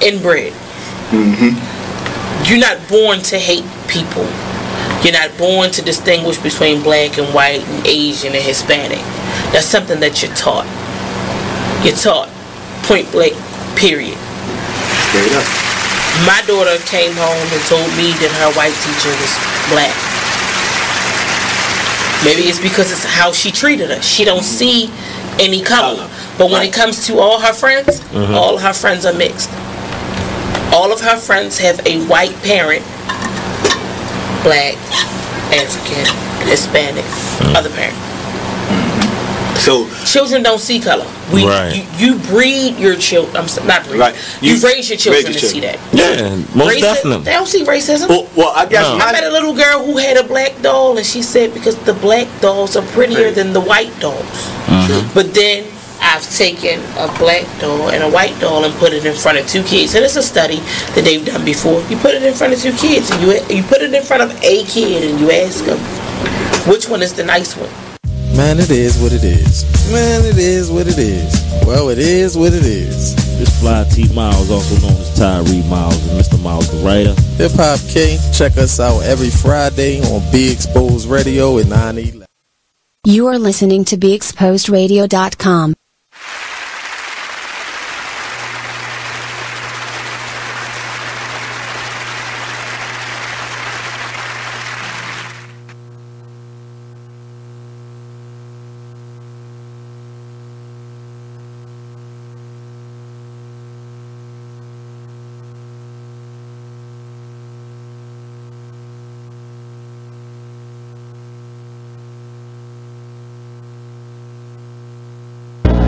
inbred. You're not born to hate people. You're not born to distinguish between black and white and Asian and Hispanic. That's something that you're taught. You're taught. Point blank, period. Straight up. My daughter came home and told me that her white teacher was black. Maybe it's because it's how she treated us. She don't see any color. But when it comes to all her friends, all her friends are mixed. All of her friends have a white parent, black, African, Hispanic, other parent. So children don't see color. You breed your children. Not breed. Right. You raise your children to see that. Yeah, most definitely. They don't see racism. Well, I guess I met a little girl who had a black doll, and she said because the black dolls are prettier than the white dolls. But then I've taken a black doll and a white doll and put it in front of two kids. And it's a study that they've done before. You put it in front of two kids, and you put it in front of a kid, and you ask them, which one is the nice one? Man, it is what it is. Man, it is what it is. Well, it is what it is. This fly T Miles, also known as Tyree Miles, and Mr. Miles the writer. Hip Hop K. Check us out every Friday on Be Exposed Radio at 9/11. You are listening to BeExposedRadio.com.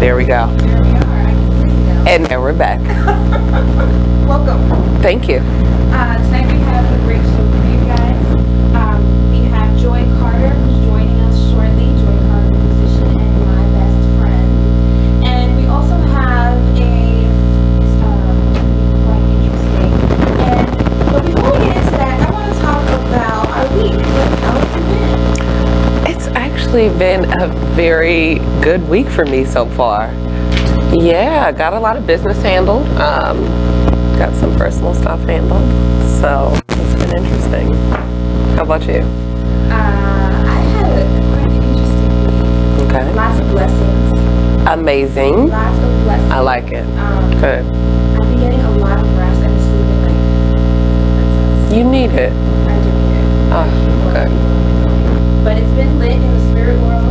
There we go. And we're back. Welcome. Thank you. Tonight we have a great show for you guys. We have Joy Carter, who's joining us shortly. Joy Carter, musician and my best friend. And we also have quite interesting. But before we get into that, I want to talk about our week. How have you been? It's actually been a very good week for me so far. Yeah, got a lot of business handled. Got some personal stuff handled. So it's been interesting. How about you? I had quite an interesting week. Okay. Lots of blessings. Amazing. Lots of blessings. I like it. Good. I've been getting a lot of rest. I've been sleeping like princess. You need it. I do need it. Oh, good. But it's been lit in the spirit world.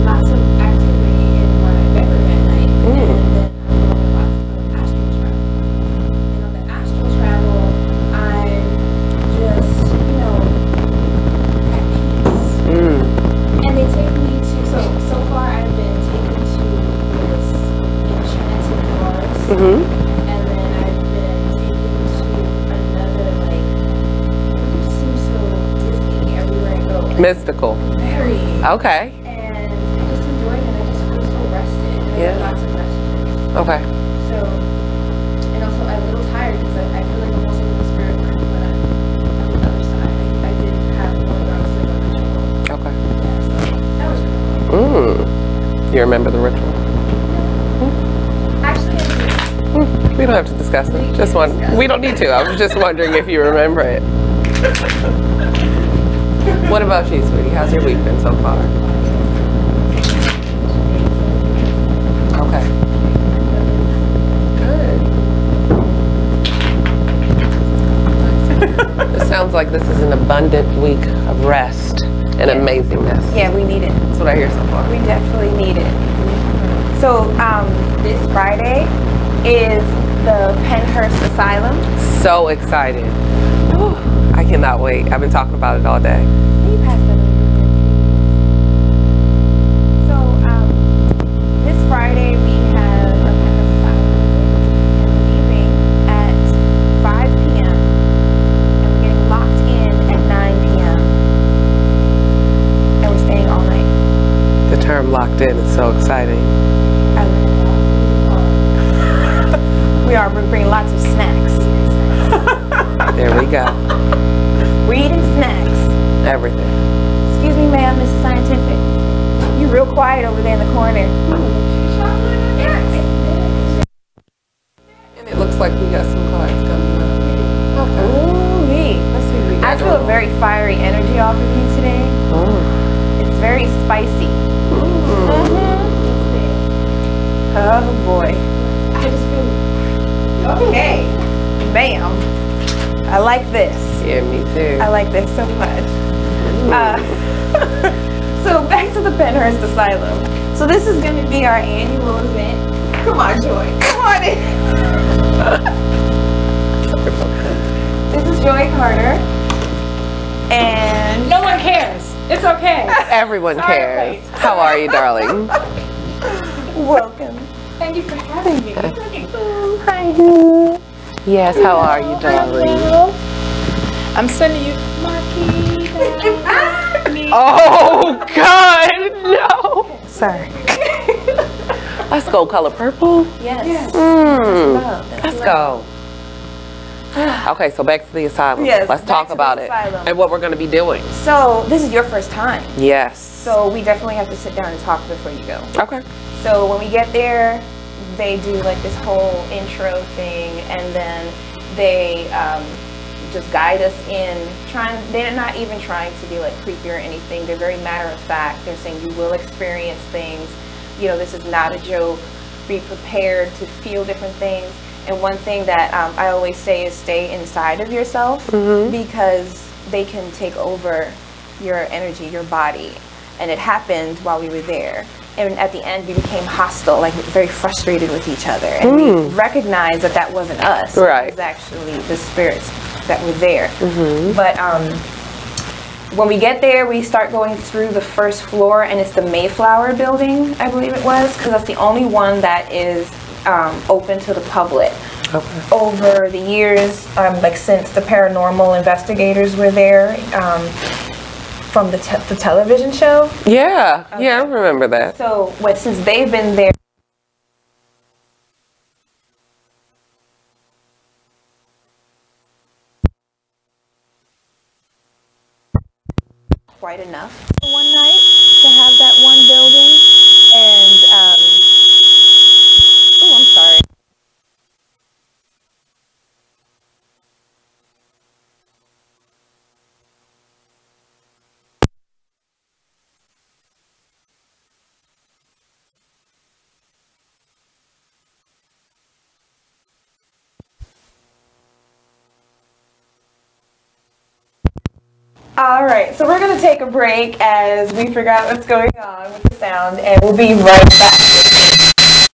Lots of activity in my bedroom at night. And then I'm doing lots of astral travel. And on the astral travel, I'm just, at peace. And they take me to, so far I've been taken to this enchanted forest. And then I've been taken to another, it just seems so Disney everywhere I go. Mystical. Very. Okay. And I just enjoy it, and I just feel so rested. And I Yeah. have lots of messages. Okay. So, and also I'm a little tired because I feel like I'm also in the spirit work, but I'm on the other side. I did have one where I was like a ritual. Okay. Yeah, so that was cool. You remember the ritual? Actually, I do. We don't have to discuss it. Just one. We don't need to. I was just wondering if you remember it. What about you, sweetie? How's your week been so far? Okay. Good. It sounds like this is an abundant week of rest and amazingness. Yeah, we need it. That's what I hear so far. We definitely need it. So, this Friday is the Pennhurst Asylum. So excited. Whew, I cannot wait. I've been talking about it all day. Can you pass that over? So, this Friday we have a Pennhurst Asylum visit, and we're leaving at 5 p.m. and we're getting locked in at 9 p.m. and we're staying all night. The term locked in is so exciting. We're bringing lots of snacks. There we go. We're eating snacks. Everything. Excuse me, ma'am, Mrs. Scientific. You're real quiet over there in the corner. And it looks like we got some cards coming up. Okay. Ooh, me. Let's see what we got. I feel a very fiery energy off of you today. It's very spicy. Oh boy. I just feel okay. Bam. I like this. Yeah, me too. I like this so much. So back to the Penhurst Asylum. So this is going to be our annual event. Come on, Joy. Come on in. This is Joy Carter. And no one cares. It's okay. Everyone cares. How are you, darling? welcome. Thank you for having me. Hi. Yes, how are you, darling? I'm sending you Oh, God, no. Sorry. Let's go color purple. Yes. Let's go. Okay, so back to the asylum. Yes, let's back talk to about the it asylum. and what we're going to be doing. So this is your first time. Yes. So we definitely have to sit down and talk before you go. Okay. So when we get there, they do like this whole intro thing, and then they just guide us in. They're not even trying to be like creepy or anything. They're very matter of fact. They're saying you will experience things. You know, this is not a joke. Be prepared to feel different things. And one thing that I always say is stay inside of yourself, because they can take over your energy, your body. And it happened while we were there. And at the end, we became hostile, like very frustrated with each other. And we recognized that that wasn't us. Right. It was actually the spirits that were there. But when we get there, we start going through the first floor, and it's the Mayflower building, I believe it was, because that's the only one that is open to the public. Okay. Over the years, like since the paranormal investigators were there, from the television show. Yeah, yeah, I remember that. So since they've been there, quite enough for one night to have that one building. And oh, I'm sorry. All right, so we're going to take a break as we figure out what's going on with the sound, and we'll be right back.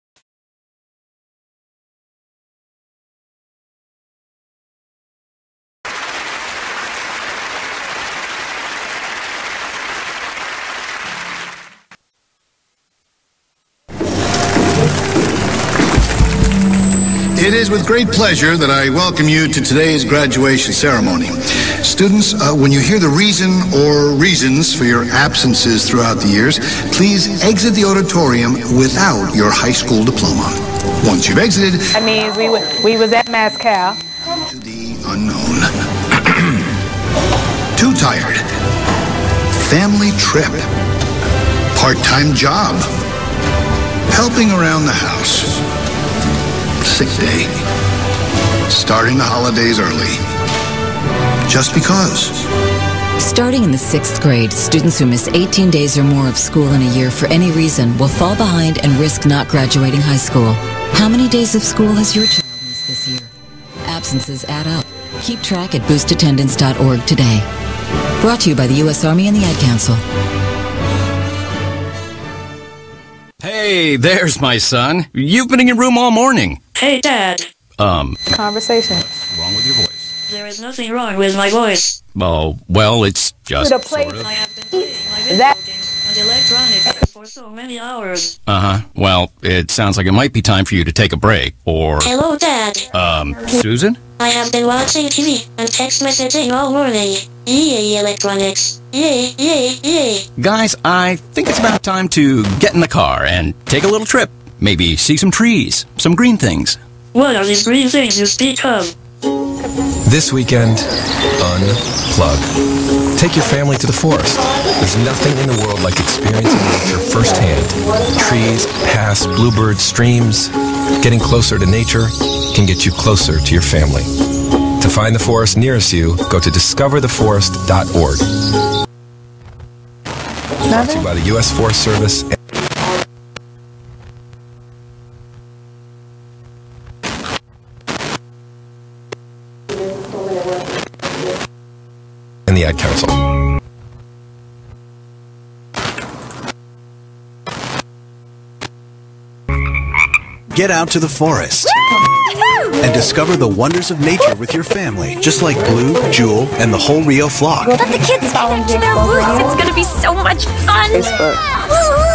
It is with great pleasure that I welcome you to today's graduation ceremony. Students, when you hear the reason or reasons for your absences throughout the years, please exit the auditorium without your high school diploma. Once you've exited, That means we was at Mascal. to the unknown. Too tired. Family trip. Part-time job. Helping around the house. Sick day. Starting the holidays early. Just because. Starting in the 6th grade, students who miss 18 days or more of school in a year for any reason will fall behind and risk not graduating high school. How many days of school has your child missed this year? Absences add up. Keep track at boostattendance.org today. Brought to you by the U.S. Army and the Ad Council. Hey, there's my son. You've been in your room all morning. Hey, Dad. Conversation. What's wrong with your voice? There is nothing wrong with my voice. Oh, well, it's just To the place. sort of. I have been playing my video That- games and electronics for so many hours. Uh-huh. Well, it sounds like it might be time for you to take a break. Or, Hello, Dad. Susan? I have been watching TV and text messaging all morning. Yay, electronics. Yay, yay, yay. Guys, I think it's about time to get in the car and take a little trip. Maybe see some trees, some green things. What are these green things you speak of? This weekend, unplug. Take your family to the forest. There's nothing in the world like experiencing nature firsthand. Trees, paths, bluebirds, streams. Getting closer to nature can get you closer to your family. To find the forest nearest you, go to discovertheforest.org. Brought to you by the U.S. Forest Service and the Ad Council. Get out to the forest and discover the wonders of nature with your family, just like Blue, Jewel, and the whole Rio flock. Let the kids get into their woods. It's gonna be so much fun.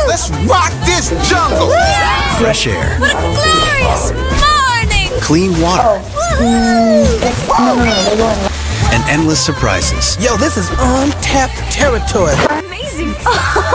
Let's rock this jungle! Fresh air. What a glorious morning! Clean water. And endless surprises. Yo, this is untapped territory. Amazing.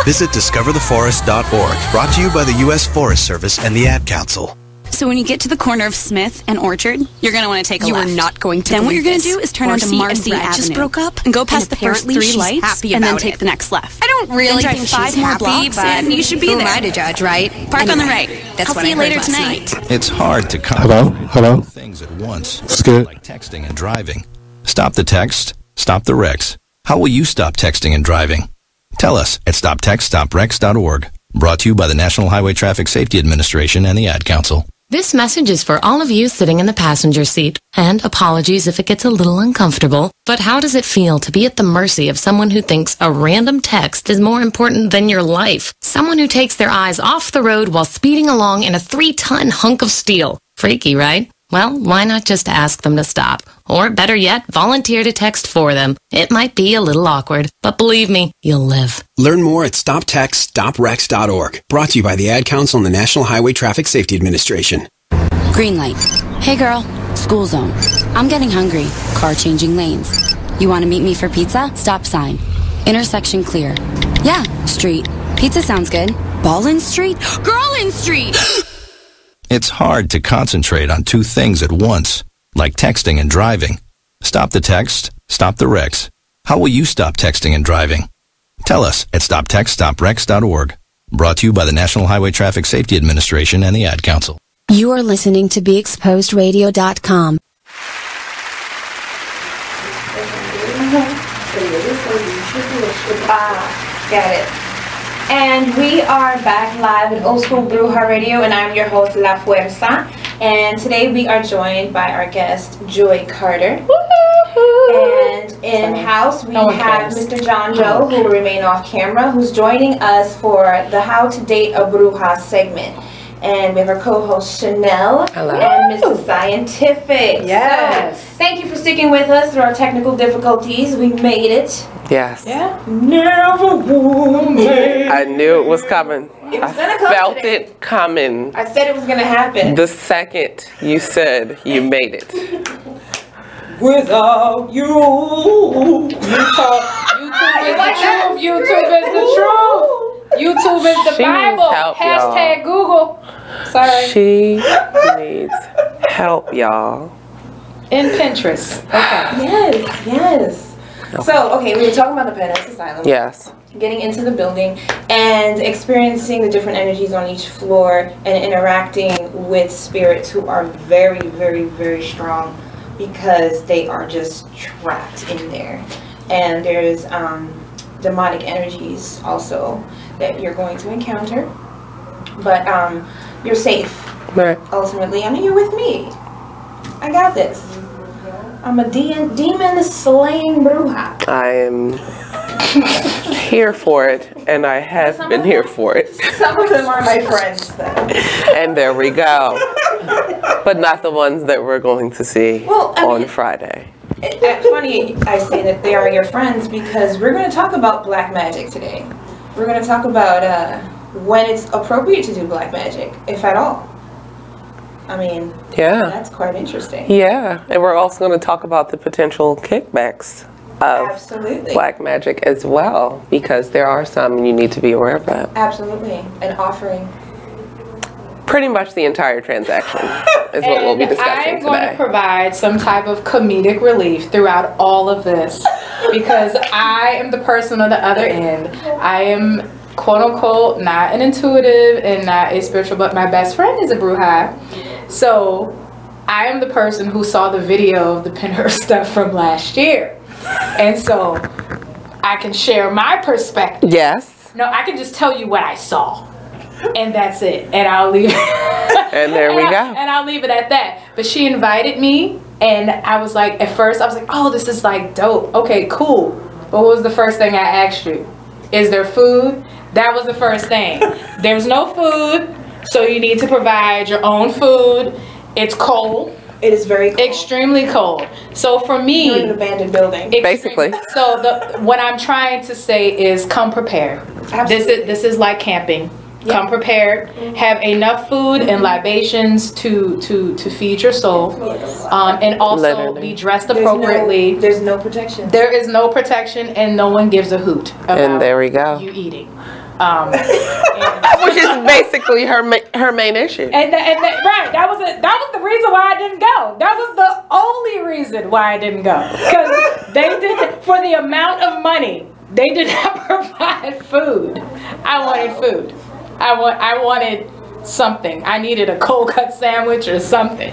Visit discovertheforest.org. Brought to you by the U.S. Forest Service and the Ad Council. So when you get to the corner of Smith and Orchard, you're going to want to take a left. You are not going to Then what you're going to do is turn onto Marcy Avenue. just broke up and go past the first 3 lights and then take the next left. I don't really then think drive 5 she's more happy, blocks but and you should be who there. am I to judge, right? Park on the Anyway, right. That's I'll what see I you later heard last tonight. night. It's hard to Hello? things at once. It's good. Like texting and driving. Stop the text. Stop the wrecks. How will you stop texting and driving? Tell us at stoptextstopwrecks.org. Brought to you by the National Highway Traffic Safety Administration and the Ad Council. This message is for all of you sitting in the passenger seat. And apologies if it gets a little uncomfortable. But how does it feel to be at the mercy of someone who thinks a random text is more important than your life? Someone who takes their eyes off the road while speeding along in a 3-ton hunk of steel. Freaky, right? Well, why not just ask them to stop? Or better yet, volunteer to text for them. It might be a little awkward, but believe me, you'll live. Learn more at stoptextstopwrecks.org. Brought to you by the Ad Council and the National Highway Traffic Safety Administration. Green light. Hey girl, school zone. I'm getting hungry. Car changing lanes. You want to meet me for pizza? Stop sign. Intersection clear. Yeah, street. Pizza sounds good. Ballin Street? Girlin Street! It's hard to concentrate on 2 things at once, like texting and driving. Stop the text. Stop the wrecks. How will you stop texting and driving? Tell us at stoptextstopwrecks.org. Brought to you by the National Highway Traffic Safety Administration and the Ad Council. You are listening to BeExposedRadio.com. Got it. And we are back live at Old School Bruja Radio, and I'm your host, La Fuerza. And today we are joined by our guest, Joy Carter. And in-house we have Mr. John Joe, who will remain off camera, who's joining us for the How to Date a Bruja segment. And we have our co-host Chanel and Mrs. Scientific. Yes. So, thank you for sticking with us through our technical difficulties. We made it. Yes. Yeah. Never woman. I knew it was coming. It was I gonna come felt today. it coming. I said it was gonna happen. The second you said you made it. Without you. YouTube is the truth. YouTube is the truth. YouTube is the She needs Bible. help, Hashtag y'all. Google. Sorry. She needs help, y'all. In Pinterest. Okay. Yes. So, okay, we were talking about the Penance Asylum. Yes. Getting into the building and experiencing the different energies on each floor and interacting with spirits who are very, very, very strong because they are just trapped in there. And there's demonic energies also that you're going to encounter. But you're safe. Right. Ultimately, I mean, you're with me. I got this. I'm a demon slaying Bruja. I am here for it, and I have been here for it. Some of them are my friends, though. And there we go. But not the ones that we're going to see on Friday. Funny I say that they are your friends because we're going to talk about black magic today. We're going to talk about when it's appropriate to do black magic, if at all. I mean, yeah, that's quite interesting. Yeah, and we're also going to talk about the potential kickbacks of black magic as well, because there are some and you need to be aware of that. Absolutely. An offering. Pretty much the entire transaction is what we'll be discussing I'm going today. to provide some type of comedic relief throughout all of this because I am the person on the other end. I am quote unquote not an intuitive and not a spiritual, but my best friend is a Bruja. So I am the person who saw the video of the Pinhurst stuff from last year. And so I can share my perspective. Yes. No, I can just tell you what I saw. And that's it. And I'll leave it. And there we go. And I'll leave it at that. But she invited me, and I was like, at first I was like, oh, this is like dope. Okay, cool. But what was the first thing I asked you? Is there food? That was the first thing. There's no food, so you need to provide your own food. It's cold. It is very cold. Extremely cold. So for me, you're in an abandoned building. Basically. So what I'm trying to say is come prepared. Absolutely. This is like camping. Yep. Come prepared. Have enough food and libations to feed your soul, and also be dressed appropriately. There's no protection. There is no protection, and no one gives a hoot about and there we go. you eating. Which is basically her main issue. And right, that was the reason why I didn't go. That was the only reason why I didn't go, because they didn't, for the amount of money, they did not provide food. I wanted food. I wanted something. I needed a cold cut sandwich or something.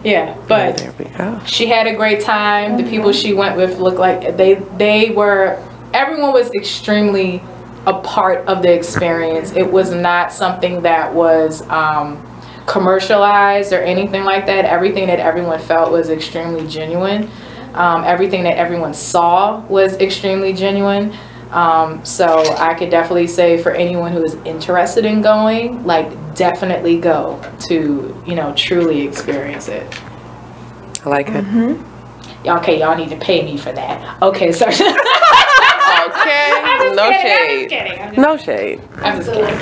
Yeah, but there we go. She had a great time. The people she went with looked like everyone was extremely a part of the experience. It was not something that was commercialized or anything like that. Everything that everyone felt was extremely genuine. Everything that everyone saw was extremely genuine. So I could definitely say for anyone who is interested in going, like, definitely go to, truly experience it. I like it. Okay, y'all need to pay me for that. Okay, sorry. Okay, no shade. No shade. I'm just kidding.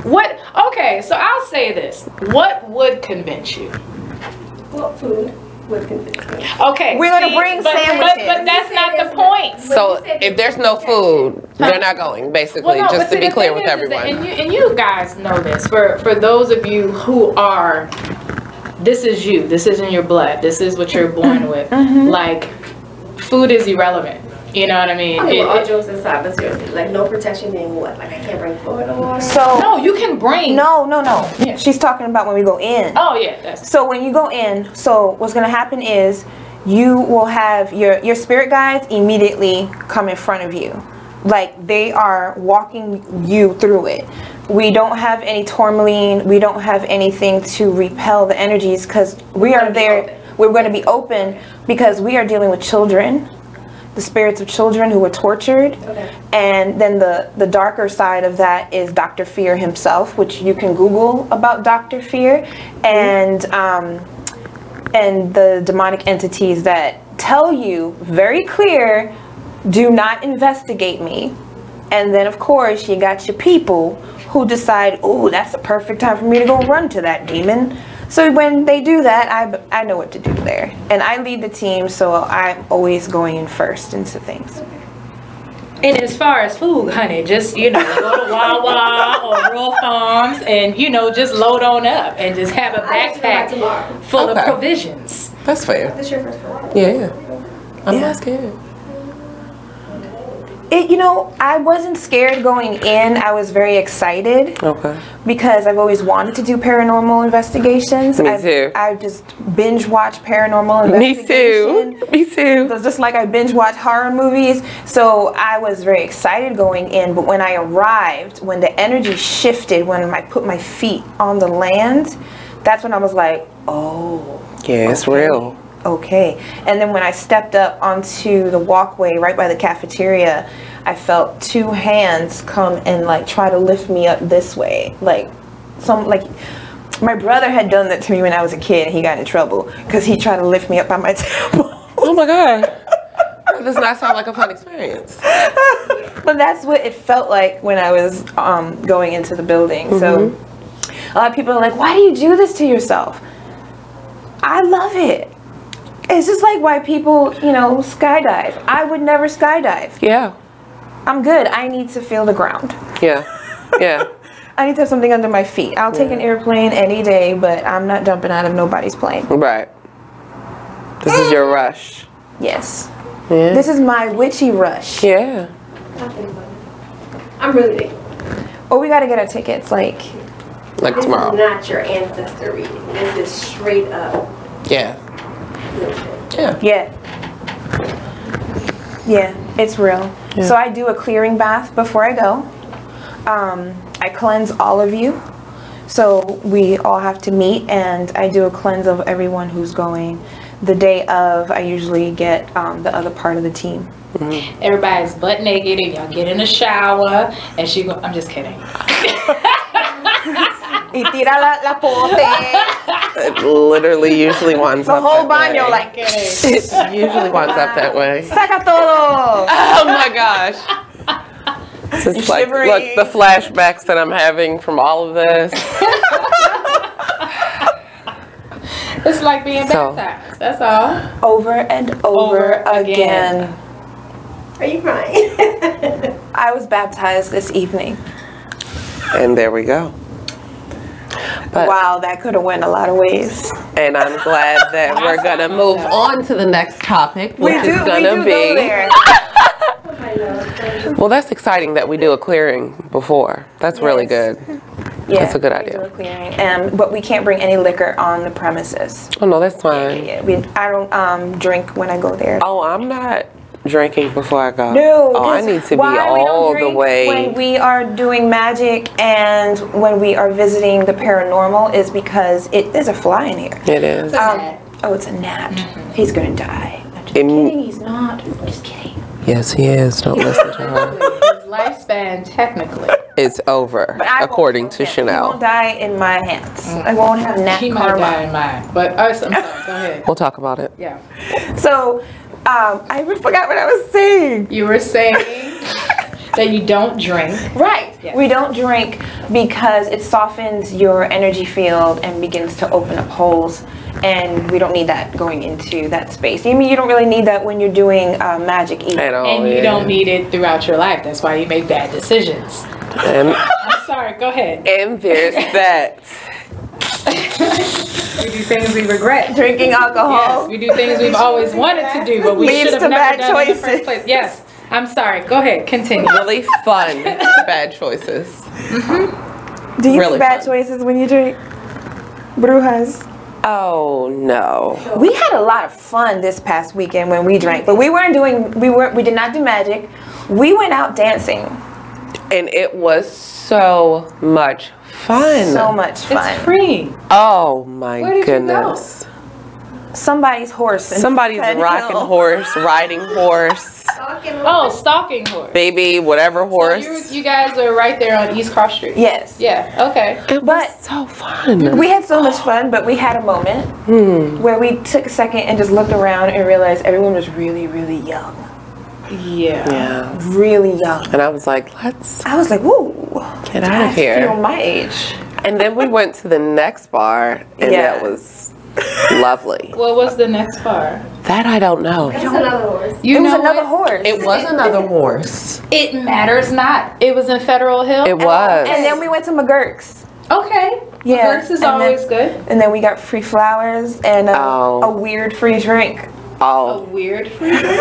What? Okay, so I'll say this. What would convince you? What food would convince me? Okay. We're going to bring sandwiches. But that's not the point. So if there's no food, they're not going, basically, just to be clear with everyone. And you guys know this. For those of you who are, this is you. This is in your blood. This is what you're born with. Like, food is irrelevant. You know what I mean? All jokes aside, but seriously, like, no protection being what? Like, I can't bring Florida water? So no, you can bring. No. Yeah. She's talking about when we go in. Oh yeah. So when you go in, so what's gonna happen is you will have your spirit guides immediately come in front of you, like they are walking you through it. We don't have any tourmaline. We don't have anything to repel the energies because we are there. We're going to be open because we are dealing with children. The spirits of children who were tortured. Okay. And then the darker side of that is Dr. Fear himself, which you can Google about Dr. Fear, and the demonic entities that tell you very clear, do not investigate me. And then of course you got your people who decide, oh, that's the perfect time for me to go run to that demon. So when they do that, I know what to do there. And I lead the team, so I'm always going in first into things. And as far as food, honey, just, go to Wawa or Rural Farms and, just load on up and just have a backpack full of provisions. That's fair. That's your first one. Yeah. I'm not scared. I wasn't scared going in. I was very excited. Okay. Because I've always wanted to do paranormal investigations. Me too. I just binge watch paranormal investigations. Me too. So just like I binge watch horror movies. So I was very excited going in. But when I arrived, when the energy shifted, when I put my feet on the land, that's when I was like, oh. Yeah, it's real. Okay. And then when I stepped up onto the walkway right by the cafeteria, I felt two hands come and try to lift me up this way. Like my brother had done that to me when I was a kid. He got in trouble because he tried to lift me up by my tail. Oh my God. That does not sound like a fun experience. But that's what it felt like when I was going into the building. So a lot of people are like, why do you do this to yourself? I love it. It's just like why people, skydive. I would never skydive. Yeah. I'm good. I need to feel the ground. Yeah. Yeah. I need to have something under my feet. I'll take an airplane any day, but I'm not jumping out of nobody's plane. Right. This is your rush. Yes. Yeah. This is my witchy rush. Yeah. I'm really big. Oh, we got to get our tickets. Like this tomorrow. is not your ancestor reading. This is straight up. Yeah. Yeah. Yeah, it's real. Yeah. So I do a clearing bath before I go. I cleanse all of you. So we all have to meet, and I do a cleanse of everyone who's going. The day of, I usually get the other part of the team. Everybody's butt naked, and y'all get in the shower, and she go. I'm just kidding. Y tira la pote. It literally usually winds The up whole that way. baño, like. It usually winds up that way. Saca todo. Oh my gosh. It's just like, look, the flashbacks that I'm having from all of this. It's like being baptized. That's all. Over and over again. Are you crying? I was baptized this evening. And there we go. But, wow, that could have went a lot of ways. And I'm glad that we're going to move on to the next topic, which is going to be... Well, that's exciting that we do a clearing before. That's really good. Yeah, that's a good we idea. do a clearing, but we can't bring any liquor on the premises. Oh, no, that's fine. I don't drink when I go there. Oh, I'm not drinking before I go. No, oh, I need to be why we don't all the drink way. when we are doing magic and when we are visiting the paranormal is because there's a fly in here. It is. It's a gnat. He's gonna die. I'm just kidding. He's not. I'm just kidding. Yes, he is. Don't listen to her. His lifespan, technically. It's over, according to He Chanel. won't die in my hands. I won't have gnat He karma. might die in mine. But I'm sorry. Go ahead. We'll talk about it. Yeah. So, I forgot what I was saying. You were saying that you don't drink. Right. Yes. We don't drink because it softens your energy field and begins to open up holes. And we don't need that going into that space. I mean, you don't really need that when you're doing magic either. At all, And you don't need it throughout your life. That's why you make bad decisions. I'm sorry. Go ahead. And there's that. We do things we regret. Drinking alcohol. Yes, we do things we've always wanted to do, but we Leads should have to never bad done in the choices. first place. Yes. I'm sorry. Go ahead. Continue. Really fun bad choices. Do you Really make bad fun. choices when you drink? Brujas? Oh no. We had a lot of fun this past weekend when we drank, but we did not do magic. We went out dancing. And it was so much fun. So much fun. It's free. Oh my Where did goodness. Somebody's horse. in Somebody's Fed rocking Hill. horse, riding horse, Oh, stalking horse. baby, whatever horse. So you guys are right there on East Cross Street. Yes. Yeah. Okay. It was so fun. We had so much fun, but we had a moment where we took a second and just looked around and realized everyone was really, really young. Yeah. Really young. And I was like, I was like, whoa. get out of I here. feel my age. And then we went to the next bar, and that was lovely. What was the next bar? That I don't know. That's another horse. You It was know another what? horse. It was another horse. It matters not. It was in Federal Hill. It was. And then we went to McGurk's. Okay. Yeah. This is and always then, good. And then we got free flowers and a weird free drink. Oh. A weird free drink?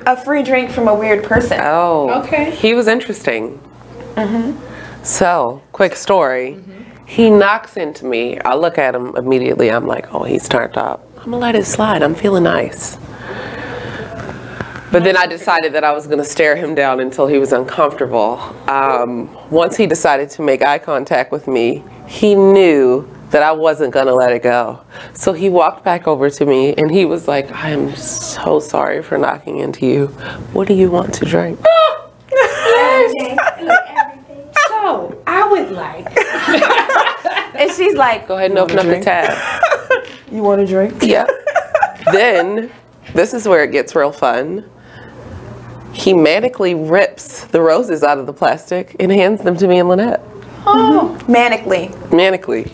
A free drink from a weird person. Oh. Okay. He was interesting. So, quick story. He knocks into me. I look at him immediately. I'm like, oh, he's turned up. I'm going to let it slide. I'm feeling nice. But then I decided that I was going to stare him down until he was uncomfortable. Once he decided to make eye contact with me, he knew that I wasn't going to let it go. So he walked back over to me and he was like, I am so sorry for knocking into you. What do you want to drink? So, I would like. And she's like, go ahead and open up the tab. You want a drink? Yeah. Then, this is where it gets real fun. He manically rips the roses out of the plastic and hands them to me and Lynette. Oh. Manically. Manically.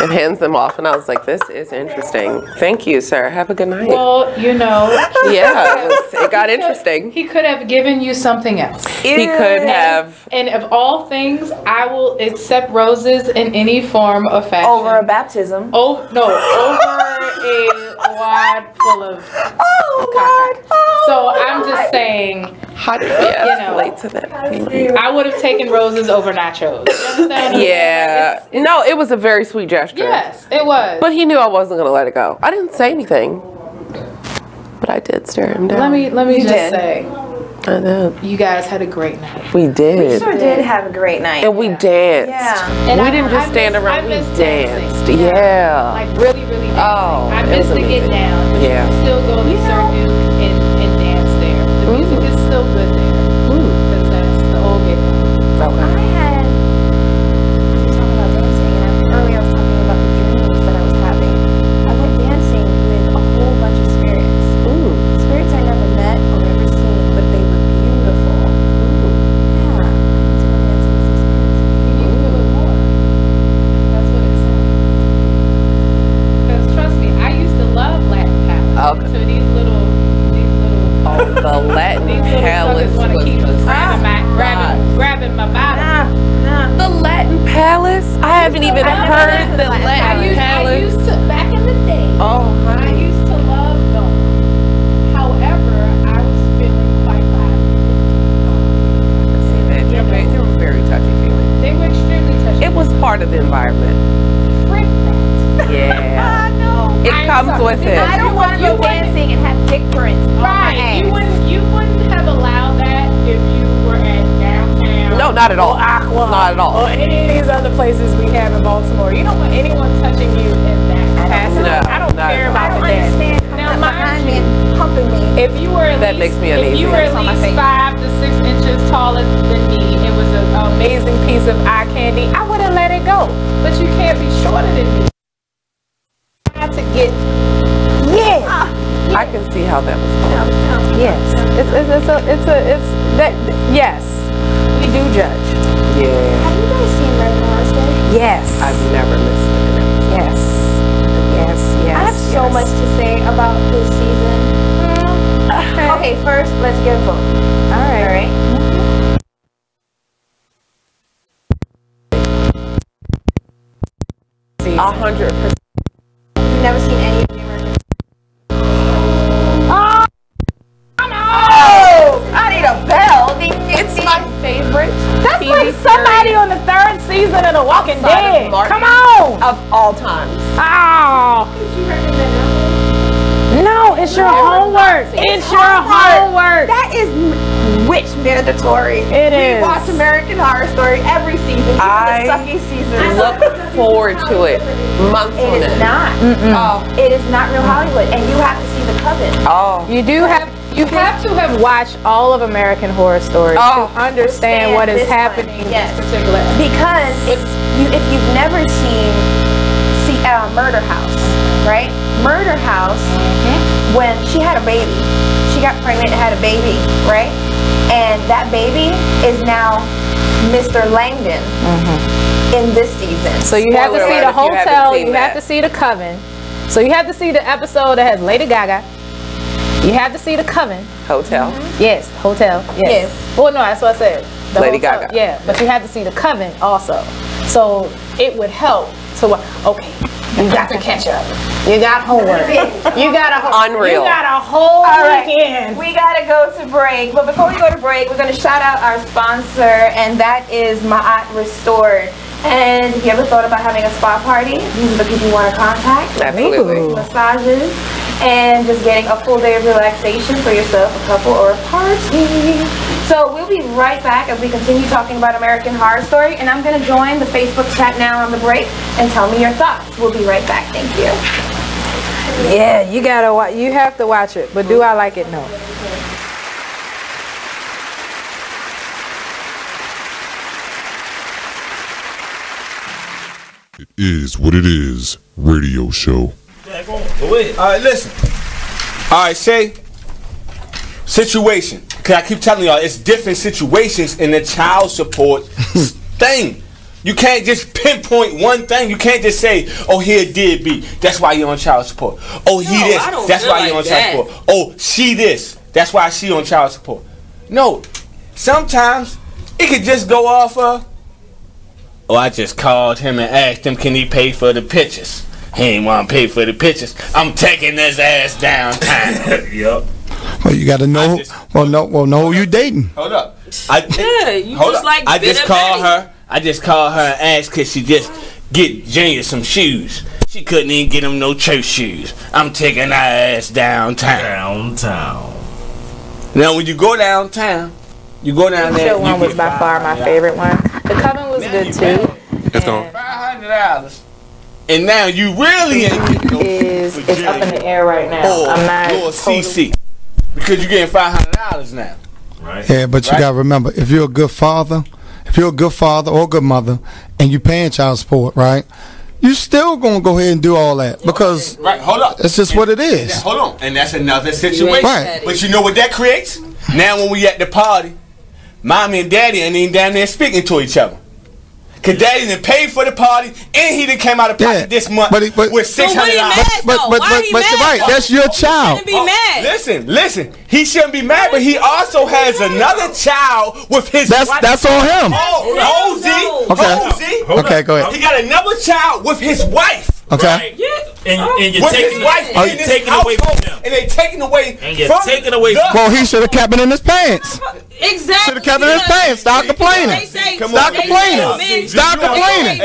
And hands them off, and I was like, this is interesting. Thank you, sir. Have a good night. Well, you know. Yeah, it got interesting. He could have given you something else. He could have. And of all things, I will accept roses in any form of fashion. Over a baptism. Oh, no, over a wad full of caca. So I'm just saying. How did we escalate to that? I would have taken roses over nachos. You understand? Yeah. No, it was a very sweet gesture. Yes, it was. But he knew I wasn't going to let it go. I didn't say anything. But I did stare him down. Let me just say. I did. You guys had a great night. We did. We sure did have a great night. And we danced. Yeah. And we didn't just stand around, we danced. Dancing. Yeah. Like really, really dancing. Oh, I missed the get down. But yeah. You can still go to Sir Duke and dance there. The music is still good there. Because that's the old get down. I had, you talking about dancing, and earlier I was talking about the dreams that I was having. I went dancing with a whole bunch of spirits. Spirits I never met or ever seen, but they were beautiful. Yeah. You need to do it more. That's what it said. Because trust me, I used to love Latin palace. Okay. So these little the Latin palace want to keep was grabbing my bottom. The Latin palace? I haven't even heard the Latin palace. I used to, back in the day, I used to love them. However, I was feeling quite violent. They were very touchy-feely. They were extremely touchy. It was part of the environment. Frick that. Yeah. I know. It comes with it. I don't want to go dancing and have dick prints. Right. You wouldn't have allowed that if you were at downtown. No, not at all. Or Aqua. Not at all. Or any of these other places we have in Baltimore. You don't want anyone touching you in that capacity. No, I don't care about that. Now, mind you, pumping me. If you were at that least, makes me uneasy. If you were at least 5 to 6 inches taller than me, it was an amazing piece of eye candy, I wouldn't let it go. But you can't be shorter than me. I had to get. I can see how that was going. Yes. Yes. We do judge. Yeah. Have you guys seen Red Thursday? Yes. I've never missed it. Yes. I have so much to say about this season. Okay, first, let's get a vote. All right. 100%. You've never seen any of the American. I need a bell. It's my favorite. That's TV like somebody on the 3rd season of The Walking Dead. Come on. Of all times. Oh. No, it's your homework. It's your homework. That is witch mandatory. It We is. watch American Horror Story every season. Even the sucky season. Look forward to it. Months on It is end. not. Oh, it is not real Hollywood, and you have to see The Coven. Oh. You have to have watched all of American Horror Story to understand what is happening in this particular. Because if you've never seen Murder House, right? Murder House, when she had a baby, she got pregnant and had a baby, right? And that baby is now Mr. Langdon in this season. So you have to see the hotel, you have to see The Coven. So you have to see the episode that has Lady Gaga. You have to see The Coven. Hotel. Yes, hotel. Yes. Well, no, that's what I said. The Lady hotel, Gaga. Yeah, but you have to see The Coven also. So it would help to, okay, you got to catch up. You got homework. You got a Unreal. You got a whole weekend. We gotta go to break, but before we go to break, we're gonna shout out our sponsor, and that is Ma'at Restored. And if you ever thought about having a spa party, these are the people you want to contact. Absolutely. Massages, and just getting a full day of relaxation for yourself, a couple, or a party. So we'll be right back as we continue talking about American Horror Story, and I'm going to join the Facebook chat now on the break and tell me your thoughts. We'll be right back. Thank you. Yeah, you gotta watch. You have to watch it, but do I like it? No. It is what it is. Radio show. Go ahead. All right, listen. All right, say situation. Cause I keep telling y'all, it's different situations in the child support thing. You can't just pinpoint one thing. You can't just say, "Oh, here did be. That's why you're on child support. Oh, he this. That's why you're on child support. Oh, she this. That's why she on child support." No. Sometimes it could just go off of, "Oh, I just called him and asked him, can he pay for the pictures?" He ain't want to pay for the pictures. I'm taking his ass downtown. Yup. Well, you got to know. Know who you dating. Hold up. You just like I just called her. I just called her and asked could she just get Junior some shoes. She couldn't even get him no church shoes. I'm taking her ass downtown. Now when you go downtown, you go down there. The one was by far my favorite one. The Coven was good too. It's going $500. And now you really ain't getting no it's up in the air right now. Or I'm not your CC. Because you're getting $500 now. Right. Yeah, but you got to remember, if you're a good father or a good mother, and you paying child support, right? You still gonna go ahead and do all that because hold up. It's just what it is. Hold on, and that's another situation. Right. But you know what that creates? Now when we at the party, mommy and daddy ain't even down there speaking to each other. Cause daddy done paid for the party and he done came out of pocket this month with $600. Right, that's your child. Be mad. Listen. He shouldn't be mad, but he also has another child with his wife. That's on him. Okay, go ahead. He got another child with his wife. Okay. Right. And you're taking away from him. And they taking away Well, he should have kept it in his pants. Exactly. Should have kept it in his pants. Stop complaining. Stop complaining. Stop complaining.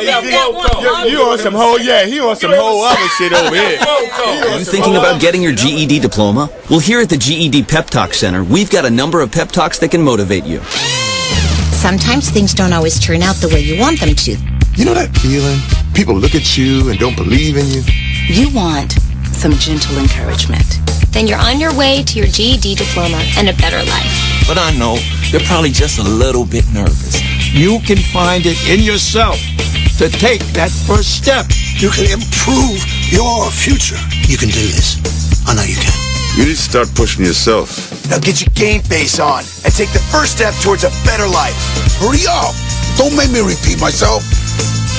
You on some whole, he on some whole other shit over here. Are you thinking about getting your GED diploma? Well, here at the GED Pep Talk Center, we've got a number of pep talks that can motivate you. Sometimes things don't always turn out the way you want them to. You know that feeling? People look at you and don't believe in you. You want some gentle encouragement. Then you're on your way to your GED diploma and a better life. But I know they're probably just a little bit nervous. You can find it in yourself to take that first step. You can improve your future. You can do this. I know you can. You need to start pushing yourself. Now get your game face on and take the first step towards a better life. Hurry up! Don't make me repeat myself.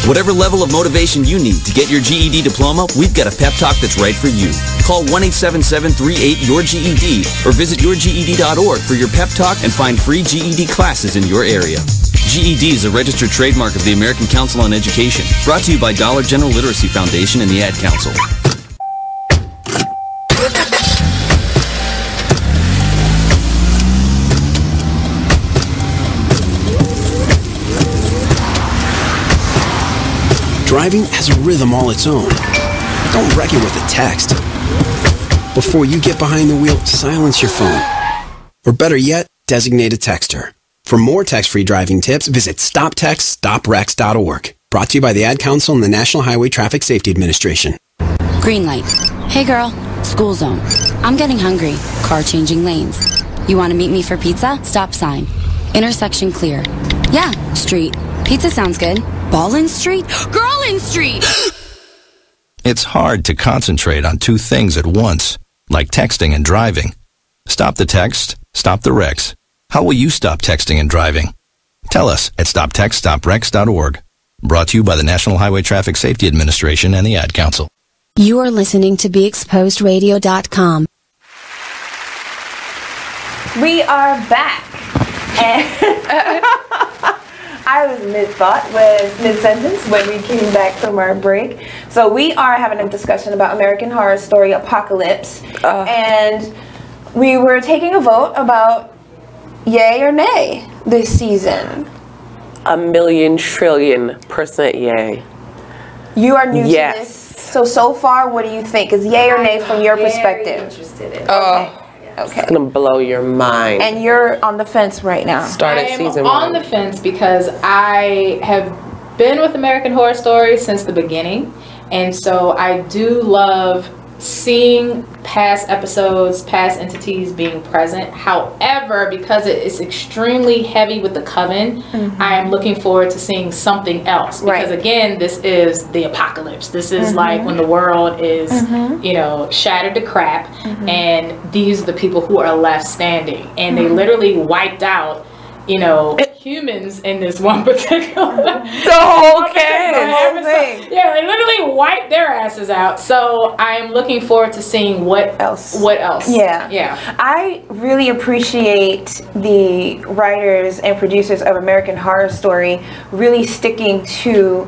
Whatever level of motivation you need to get your GED diploma, we've got a pep talk that's right for you. Call 1-877-38-YOUR-GED or visit yourged.org for your pep talk and find free GED classes in your area. GED is a registered trademark of the American Council on Education, brought to you by Dollar General Literacy Foundation and the Ad Council. Driving has a rhythm all its own. Don't wreck it with a text. Before you get behind the wheel, silence your phone. Or better yet, designate a texter. For more text-free driving tips, visit stoptextstoprex.org. Brought to you by the Ad Council and the National Highway Traffic Safety Administration. Green light. Hey girl, school zone. I'm getting hungry. Car changing lanes. You want to meet me for pizza? Stop sign. Intersection clear. Yeah, street. Pizza sounds good. Ballin Street? Girlin Street! It's hard to concentrate on two things at once, like texting and driving. Stop the text, stop the wrecks. How will you stop texting and driving? Tell us at stoptextstoprex.org. Brought to you by the National Highway Traffic Safety Administration and the Ad Council. You are listening to BeExposedRadio.com. We are back. And I was mid-thought, was mid-sentence when we came back from our break. So we are having a discussion about American Horror Story Apocalypse. And we were taking a vote about yay or nay this season. 1,000,000,000,000% yay. You are new to this. So far, what do you think? Is yay or nay from your perspective? Interested in. Okay. It's gonna blow your mind. And you're on the fence right now. Started season on 1. the fence because I have been with American Horror Story since the beginning, and so I do love seeing past episodes, past entities being present. However, because it is extremely heavy with the Coven, I am looking forward to seeing something else. Because again, this is the apocalypse. This is like when the world is, you know, shattered to crap, and these are the people who are left standing. And they literally wiped out, you know, humans in this one particular the whole cast. Yeah, they literally wiped their asses out. So I am looking forward to seeing what else. Yeah. I really appreciate the writers and producers of American Horror Story really sticking to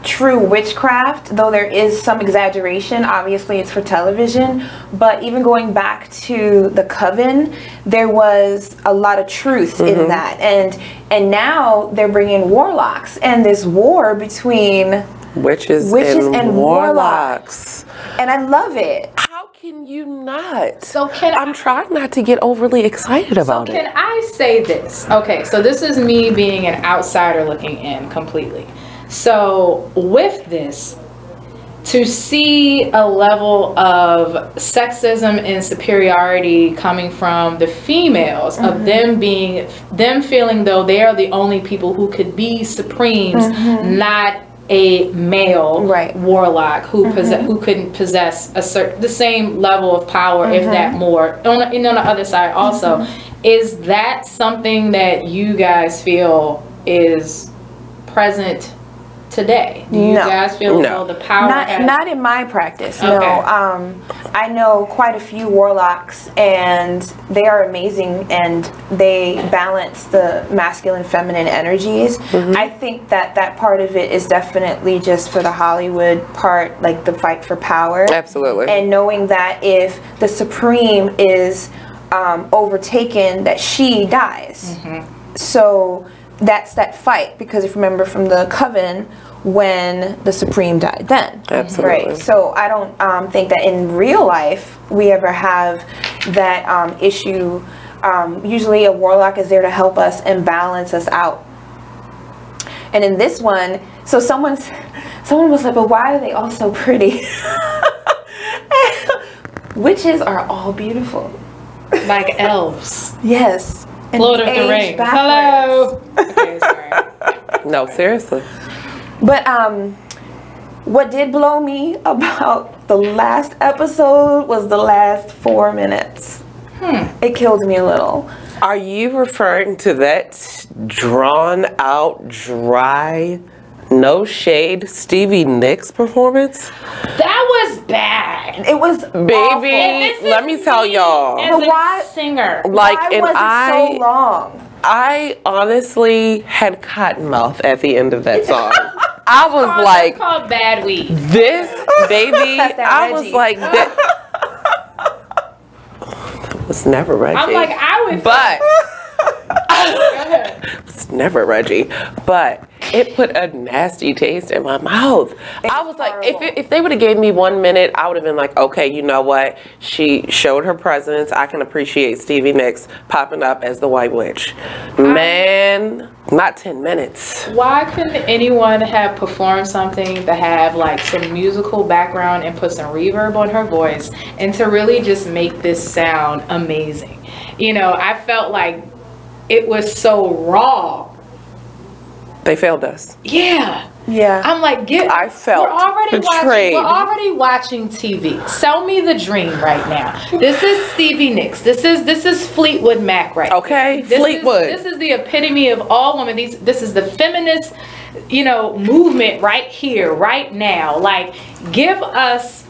true witchcraft, though there is some exaggeration. Obviously, it's for television. But even going back to the Coven, there was a lot of truth in that. And now they're bringing warlocks and this war between witches and warlocks. And I love it. How can you not? I'm trying not to get overly excited about it. Can I say this? Okay, so this is me being an outsider looking in completely. So with this, to see a level of sexism and superiority coming from the females, of them feeling though they are the only people who could be supremes, not a male warlock who who couldn't possess the same level of power, if that more. On the other side also, is that something that you guys feel is present today? Do you guys feel the power? Not in my practice. Okay. No. I know quite a few warlocks, and they are amazing, and they balance the masculine, feminine energies. I think that part of it is definitely just for the Hollywood part, like the fight for power. Absolutely. And knowing that if the Supreme is overtaken, that she dies. So that's that fight, because if you remember from the Coven, when the Supreme died then. Absolutely. Right. So I don't think that in real life we ever have that issue. Usually a warlock is there to help us and balance us out. And in this one, so someone was like, but why are they all so pretty? Witches are all beautiful. Like elves. Yes. And Lord of the Rings. Hello. Okay, sorry. No, seriously. But what did blow me about the last episode was the last 4 minutes. It killed me a little. Are you referring to that drawn out, dry, no shade Stevie Nicks performance? That was bad. It was baby. Let me tell y'all. As a singer, like, why and was it so long? I honestly had cotton mouth at the end of that song. I was like, it's called Bad Weed. This baby, I was like, that was never Reggie. I'm like, I would, but it's never Reggie. But it put a nasty taste in my mouth. I was like, if they would have gave me 1 minute, I would have been like, okay, you know what? She showed her presence. I can appreciate Stevie Nicks popping up as the White Witch. Man, not 10 minutes. Why couldn't anyone have performed something that have like some musical background and put some reverb on her voice, and to really just make this sound amazing? You know, I felt like it was so raw. They failed us. Yeah. Yeah. I'm like, I felt betrayed. We're already watching TV. Sell me the dream right now. This is Stevie Nicks. This is Fleetwood Mac right Okay, now. Fleetwood. This is the epitome of all women. This is the feminist, you know, movement right here, right now. Like, give us,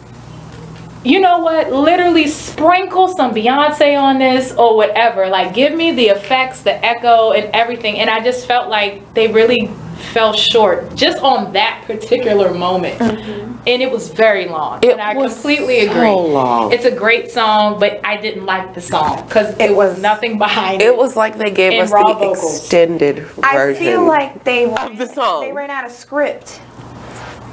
you know what, literally sprinkle some Beyonce on this or whatever. Like, give me the effects, the echo, and everything. And I just felt like they really fell short just on that particular moment. And it was very long. And I completely agree. Long. It's a great song, but I didn't like the song because it was nothing behind it. It was like they gave us the extended version. I feel like they of the song. They ran out of script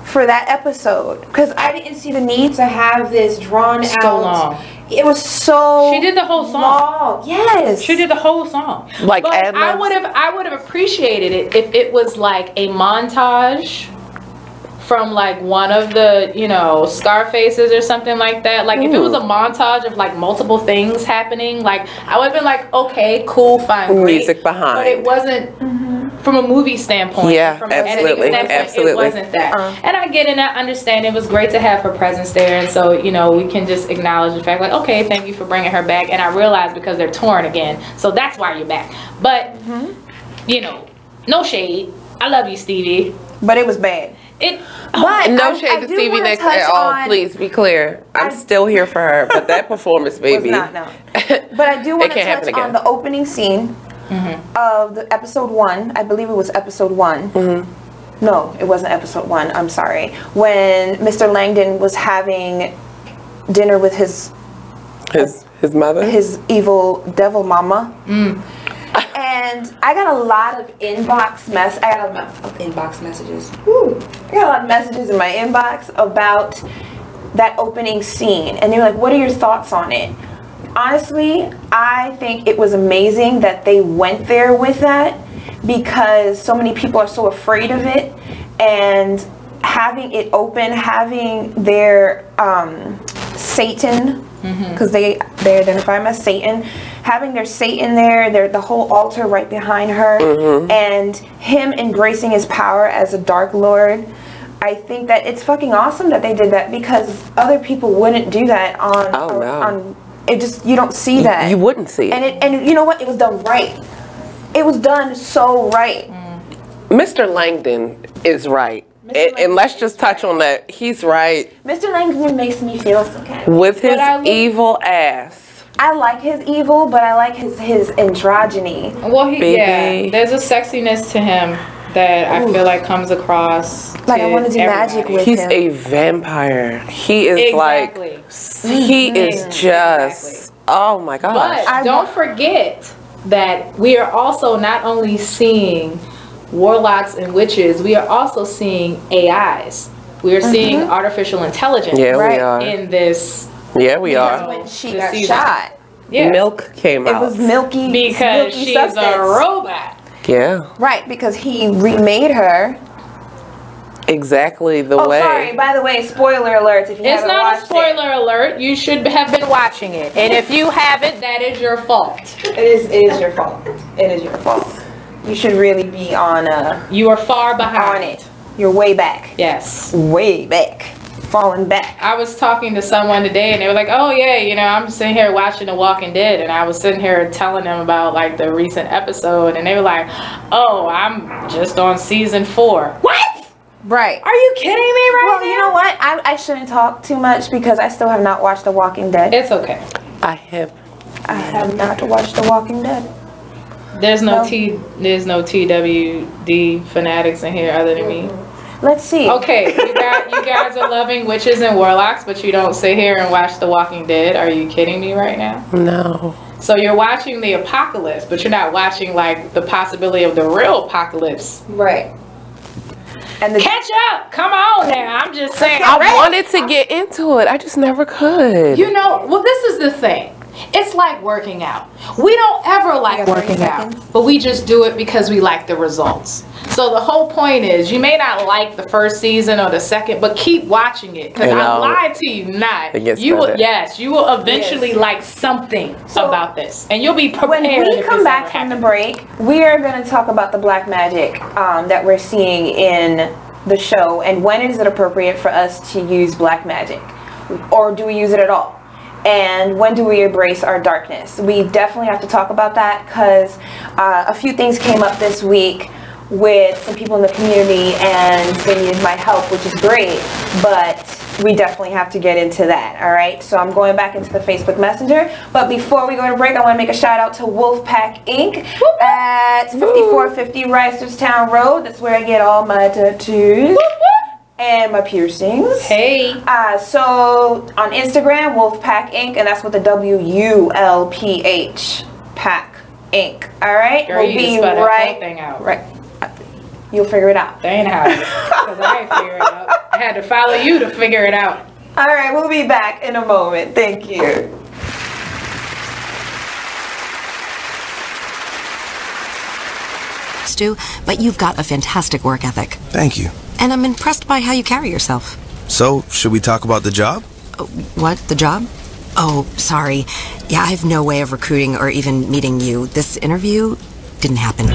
for that episode, because I didn't see the need to have this drawn out. So long. It was so. She did the whole song. Long. Yes, she did the whole song. Like, but I would have appreciated it if it was like a montage from like one of the, you know, Scarfaces or something like that. Like, if it was a montage of like multiple things happening, like I would have been like, okay, cool, fine, great. Music behind. But it wasn't from a movie standpoint. Yeah, from absolutely, an editing standpoint, it wasn't that. And I get it, and I understand it was great to have her presence there, and so, you know, we can just acknowledge the fact, like, okay, thank you for bringing her back. And I realize because they're touring again, so that's why you're back. But you know, no shade. I love you, Stevie. But it was bad. But no shade to Stevie Nicks at all. Please be clear. I'm still here for her, but that performance, baby. Was not, no. But I do want to touch on the opening scene of the episode 1. I believe it was episode 1. No, it wasn't episode 1. I'm sorry. When Mr. Langdon was having dinner with his mother, his evil devil mama. And I got a lot of inbox messages. I got a lot of messages in my inbox about that opening scene, and they were like, "What are your thoughts on it?" Honestly, I think it was amazing that they went there with that, because so many people are so afraid of it, and having it open, having their Satan, because they identify him as Satan, having their Satan there, the whole altar right behind her, and him embracing his power as a Dark Lord. I think that it's fucking awesome that they did that, because other people wouldn't do that on it. Just, you don't see that. You wouldn't see it. And you know what? It was done right. It was done so right. Mr. Langdon is right. And let's just touch on that. He's right. Mr. Langdon makes me feel so kind. With his evil ass. I like his evil, but I like his androgyny. Well, there's a sexiness to him that I feel like comes across. Like, I want to do magic with him. He's him. a vampire. He is he is just, oh my gosh. But don't forget that we are also not only seeing warlocks and witches, we are also seeing AIs. We are seeing artificial intelligence we are. in this. Yeah, we are. When she got shot, Milk came out. It was milky. Because milky she's substance. a robot. Yeah. Right, because he remade her exactly the way. Sorry, by the way, spoiler alert if you haven't watched it. It's not a spoiler alert. You should have been watching it. And if you haven't, that is your fault. It is your fault. It is your fault. You should really be on you are far behind. On it. You're way back. Yes. Way back. Falling back. I was talking to someone today and they were like, "Oh yeah, you know, I'm sitting here watching The Walking Dead," and I was sitting here telling them about like the recent episode, and they were like, "Oh, I'm just on season 4." What? Right. Are you kidding me right now? You know what? I shouldn't talk too much because I still have not watched The Walking Dead. It's okay. I have not watched The Walking Dead. There's no TWD fanatics in here other than me. Let's see. Okay, you guys are loving witches and warlocks, but you don't sit here and watch The Walking Dead. Are you kidding me right now? No. So you're watching the apocalypse, but you're not watching like the possibility of the real apocalypse. Right. And catch up. Come on now. I'm just saying. I wanted to get into it. I just never could. You know, well, this is the thing. It's like working out. We don't ever like working out, but we just do it because we like the results. So the whole point is, you may not like the first season or the second, but keep watching it, because I lied to you not. You will, you will eventually like something about this, and you'll be prepared. When we come back from the break, we are going to talk about the black magic that we're seeing in the show, and when is it appropriate for us to use black magic, or do we use it at all? And when do we embrace our darkness? We definitely have to talk about that, because a few things came up this week with some people in the community and they needed my help, which is great, but we definitely have to get into that. All right, so I'm going back into the Facebook Messenger, but before we go to break, I want to make a shout out to Wolfpack Inc. at 5450 Reisterstown Road. That's where I get all my tattoos and my piercings. Hey. So on Instagram, Wolfpack Inc., and that's with the WULPH Pack Inc. All right, girl, we'll be right. Thing out. Right. You'll figure it out. They ain't how, because I ain't figure it out. I had to follow you to figure it out. All right, we'll be back in a moment. Thank you. Stu, but you've got a fantastic work ethic. Thank you. And I'm impressed by how you carry yourself. So, should we talk about the job? What? The job? Oh, sorry. Yeah, I have no way of recruiting or even meeting you. This interview didn't happen.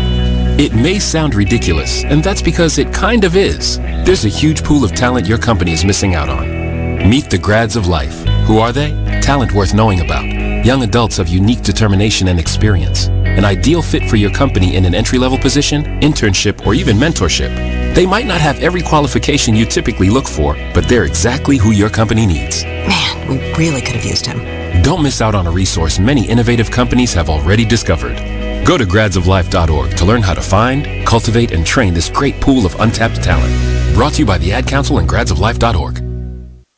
It may sound ridiculous, and that's because it kind of is. There's a huge pool of talent your company is missing out on. Meet the grads of life. Who are they? Talent worth knowing about. Young adults of unique determination and experience. An ideal fit for your company in an entry-level position, internship, or even mentorship. They might not have every qualification you typically look for, but they're exactly who your company needs. Man, we really could have used him. Don't miss out on a resource many innovative companies have already discovered. Go to gradsoflife.org to learn how to find, cultivate, and train this great pool of untapped talent. Brought to you by the Ad Council and gradsoflife.org.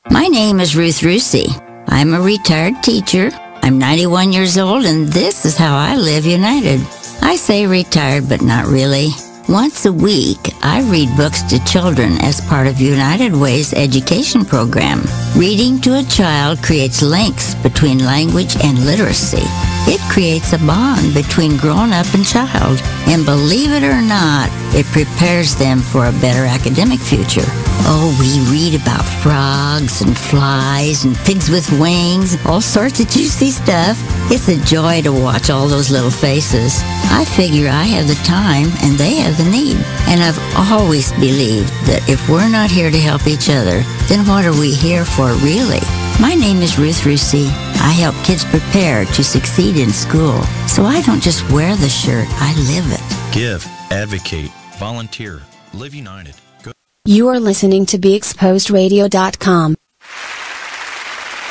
My name is Ruth Rusi. I'm a retired teacher. I'm 91 years old, and this is how I live united. I say retired, but not really. Once a week, I read books to children as part of United Way's education program. Reading to a child creates links between language and literacy. It creates a bond between grown-up and child. And believe it or not, it prepares them for a better academic future. Oh, we read about frogs and flies and pigs with wings, all sorts of juicy stuff. It's a joy to watch all those little faces. I figure I have the time and they have the need. And I've always believed that if we're not here to help each other, then what are we here for really? My name is Ruth Rusi. I help kids prepare to succeed in school. So I don't just wear the shirt, I live it. Give, advocate, volunteer, live united. Go. You are listening to BeExposedRadio.com.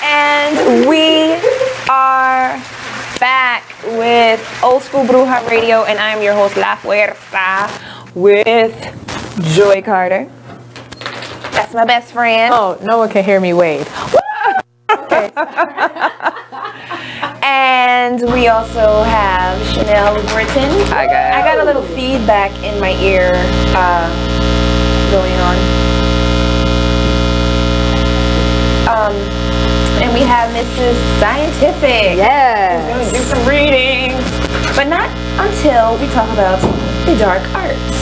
And we are back with Old School Bruja Radio, and I'm your host, La Fuerza, with Joy Carter. That's my best friend. Oh, no one can hear me wave. Okay. And we also have Chanel Britton. Hi, guys. I got a little feedback in my ear going on. And we have Mrs. Scientific. Yes. Who's going to do some readings. But not until we talk about the dark arts.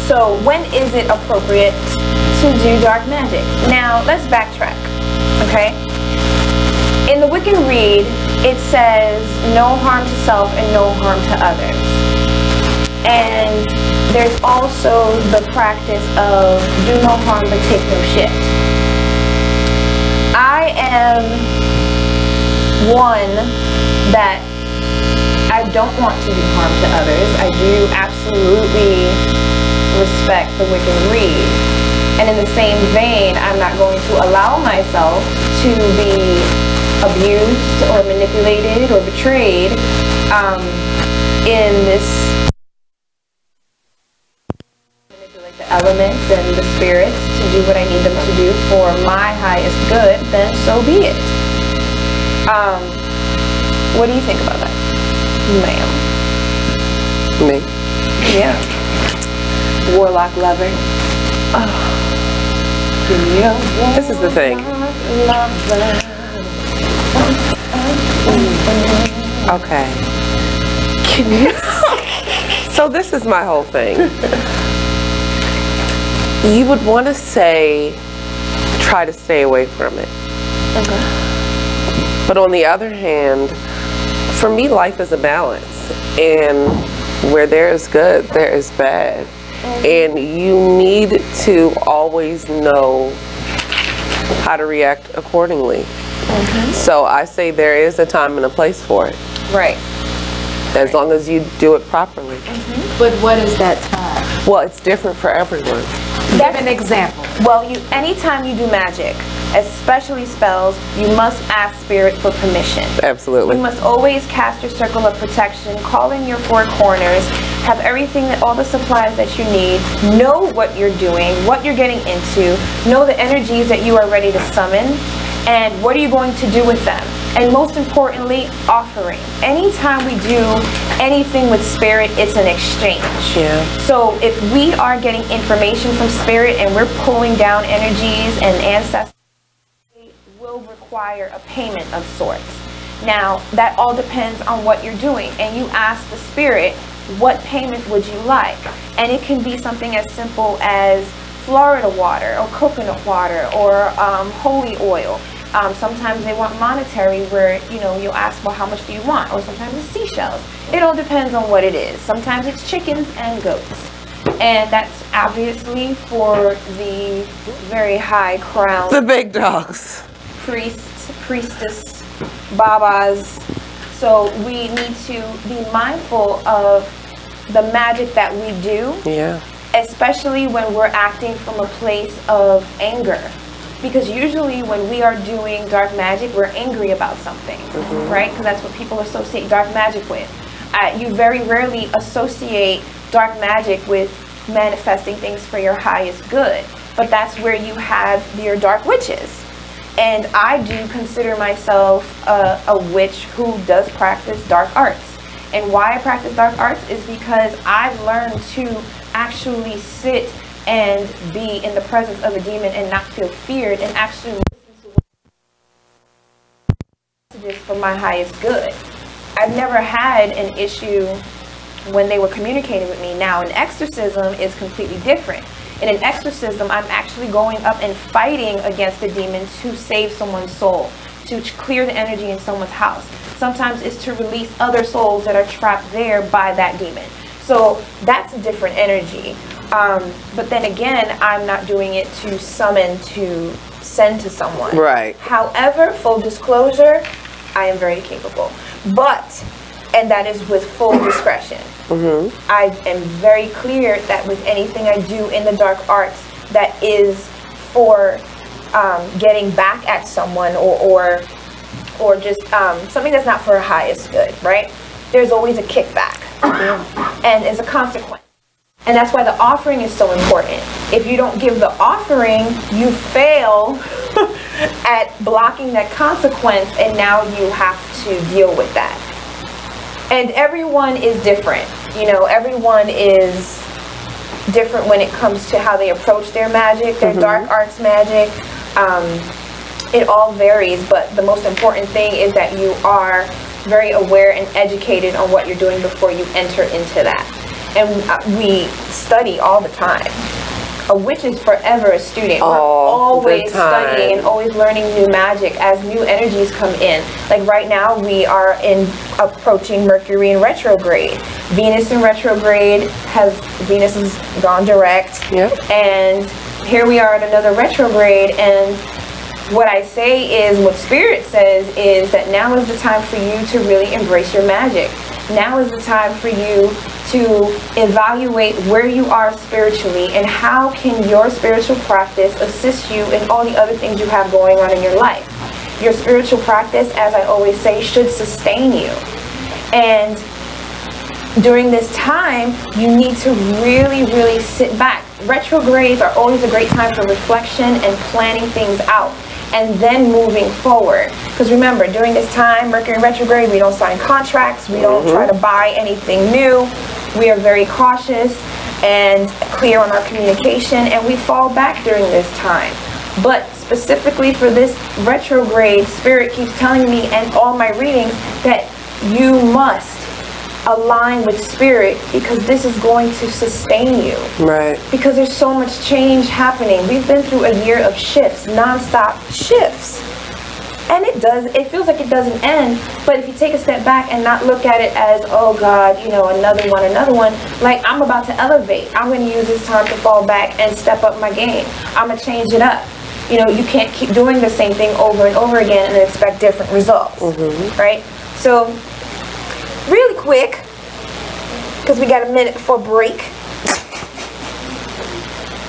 So when is it appropriate to do dark magic? Now, let's backtrack, okay? In the Wiccan Read, it says no harm to self and no harm to others. And there's also the practice of do no harm but take no shit. I am one that I don't want to do harm to others. I do absolutely respect the Wiccan Read. And in the same vein, I'm not going to allow myself to be abused or manipulated or betrayed in this manipulate the elements and the spirits to do what I need them to do for my highest good, then so be it. What do you think about that, ma'am? Me? Yeah. Warlock lover. Oh. This is the thing. Okay. Can you? So this is my whole thing. You would want to say, try to stay away from it. Okay. But on the other hand, for me, life is a balance. And where there is good, there is bad. And you need to always know how to react accordingly. So I say there is a time and a place for it. Right. As long as you do it properly. But what is that time? Well, it's different for everyone. Give an example. Well, anytime you do magic, especially spells, you must ask spirit for permission. Absolutely. You must always cast your circle of protection, call in your four corners, have everything, all the supplies that you need, know what you're doing, what you're getting into, know the energies that you are ready to summon, and what are you going to do with them. And most importantly, offering. Anytime we do anything with spirit, it's an exchange. Yeah. So if we are getting information from spirit and we're pulling down energies and ancestors, it will require a payment of sorts. Now, that all depends on what you're doing. And you ask the spirit, what payment would you like? And it can be something as simple as Florida water or coconut water or holy oil. Sometimes they want monetary, where you'll ask, well, how much do you want? Or sometimes it's seashells. It all depends on what it is. Sometimes it's chickens and goats, and that's obviously for the very high crown, the big dogs, priests, priestess, babas. So we need to be mindful of the magic that we do. Yeah. Especially when we're acting from a place of anger. Because usually when we are doing dark magic, we're angry about something, right? Because that's what people associate dark magic with. You very rarely associate dark magic with manifesting things for your highest good. But that's where you have your dark witches. And I do consider myself a witch who does practice dark arts. And why I practice dark arts is because I've learned to actually sit and be in the presence of a demon and not feel feared, and actually listen to messages for my highest good. I've never had an issue when they were communicating with me. Now, an exorcism is completely different. In an exorcism, I'm actually going up and fighting against the demon to save someone's soul, to clear the energy in someone's house. Sometimes it's to release other souls that are trapped there by that demon. So that's a different energy. But then again, I'm not doing it to summon, to send to someone. Right. However, full disclosure, I am very capable. But, and that is with full discretion. I am very clear that with anything I do in the dark arts that is for getting back at someone or just something that's not for our highest good, right? There's always a kickback and there's a consequence. And that's why the offering is so important. If you don't give the offering, you fail at blocking that consequence, and now you have to deal with that. And everyone is different. You know, everyone is different when it comes to how they approach their magic, their dark arts magic. It all varies, but the most important thing is that you are very aware and educated on what you're doing before you enter into that. And we study all the time. A witch is forever a student. We're always studying and always learning new magic as new energies come in. Like right now, we are approaching Mercury in retrograde. Venus in retrograde Venus has gone direct. And here we are at another retrograde, and what I say is, what Spirit says is that now is the time for you to really embrace your magic. Now is the time for you to evaluate where you are spiritually and how can your spiritual practice assist you in all the other things you have going on in your life. Your spiritual practice, as I always say, should sustain you. And during this time, you need to really, really sit back. Retrogrades are always a great time for reflection and planning things out, and then moving forward. Because remember, during this time, Mercury retrograde, we don't sign contracts, we don't try to buy anything new. We are very cautious and clear on our communication, and we fall back during this time. But specifically for this retrograde, Spirit keeps telling me and all my readings that you must align with Spirit, because this is going to sustain you. Right. Because there's so much change happening. We've been through a year of shifts, non-stop shifts. And it feels like it doesn't end, but if you take a step back and not look at it as, oh God, you know, another one, like I'm about to elevate. I'm going to use this time to fall back and step up my game. I'm going to change it up. You know, you can't keep doing the same thing over and over again and expect different results, right? So, really quick, because we got a minute before break.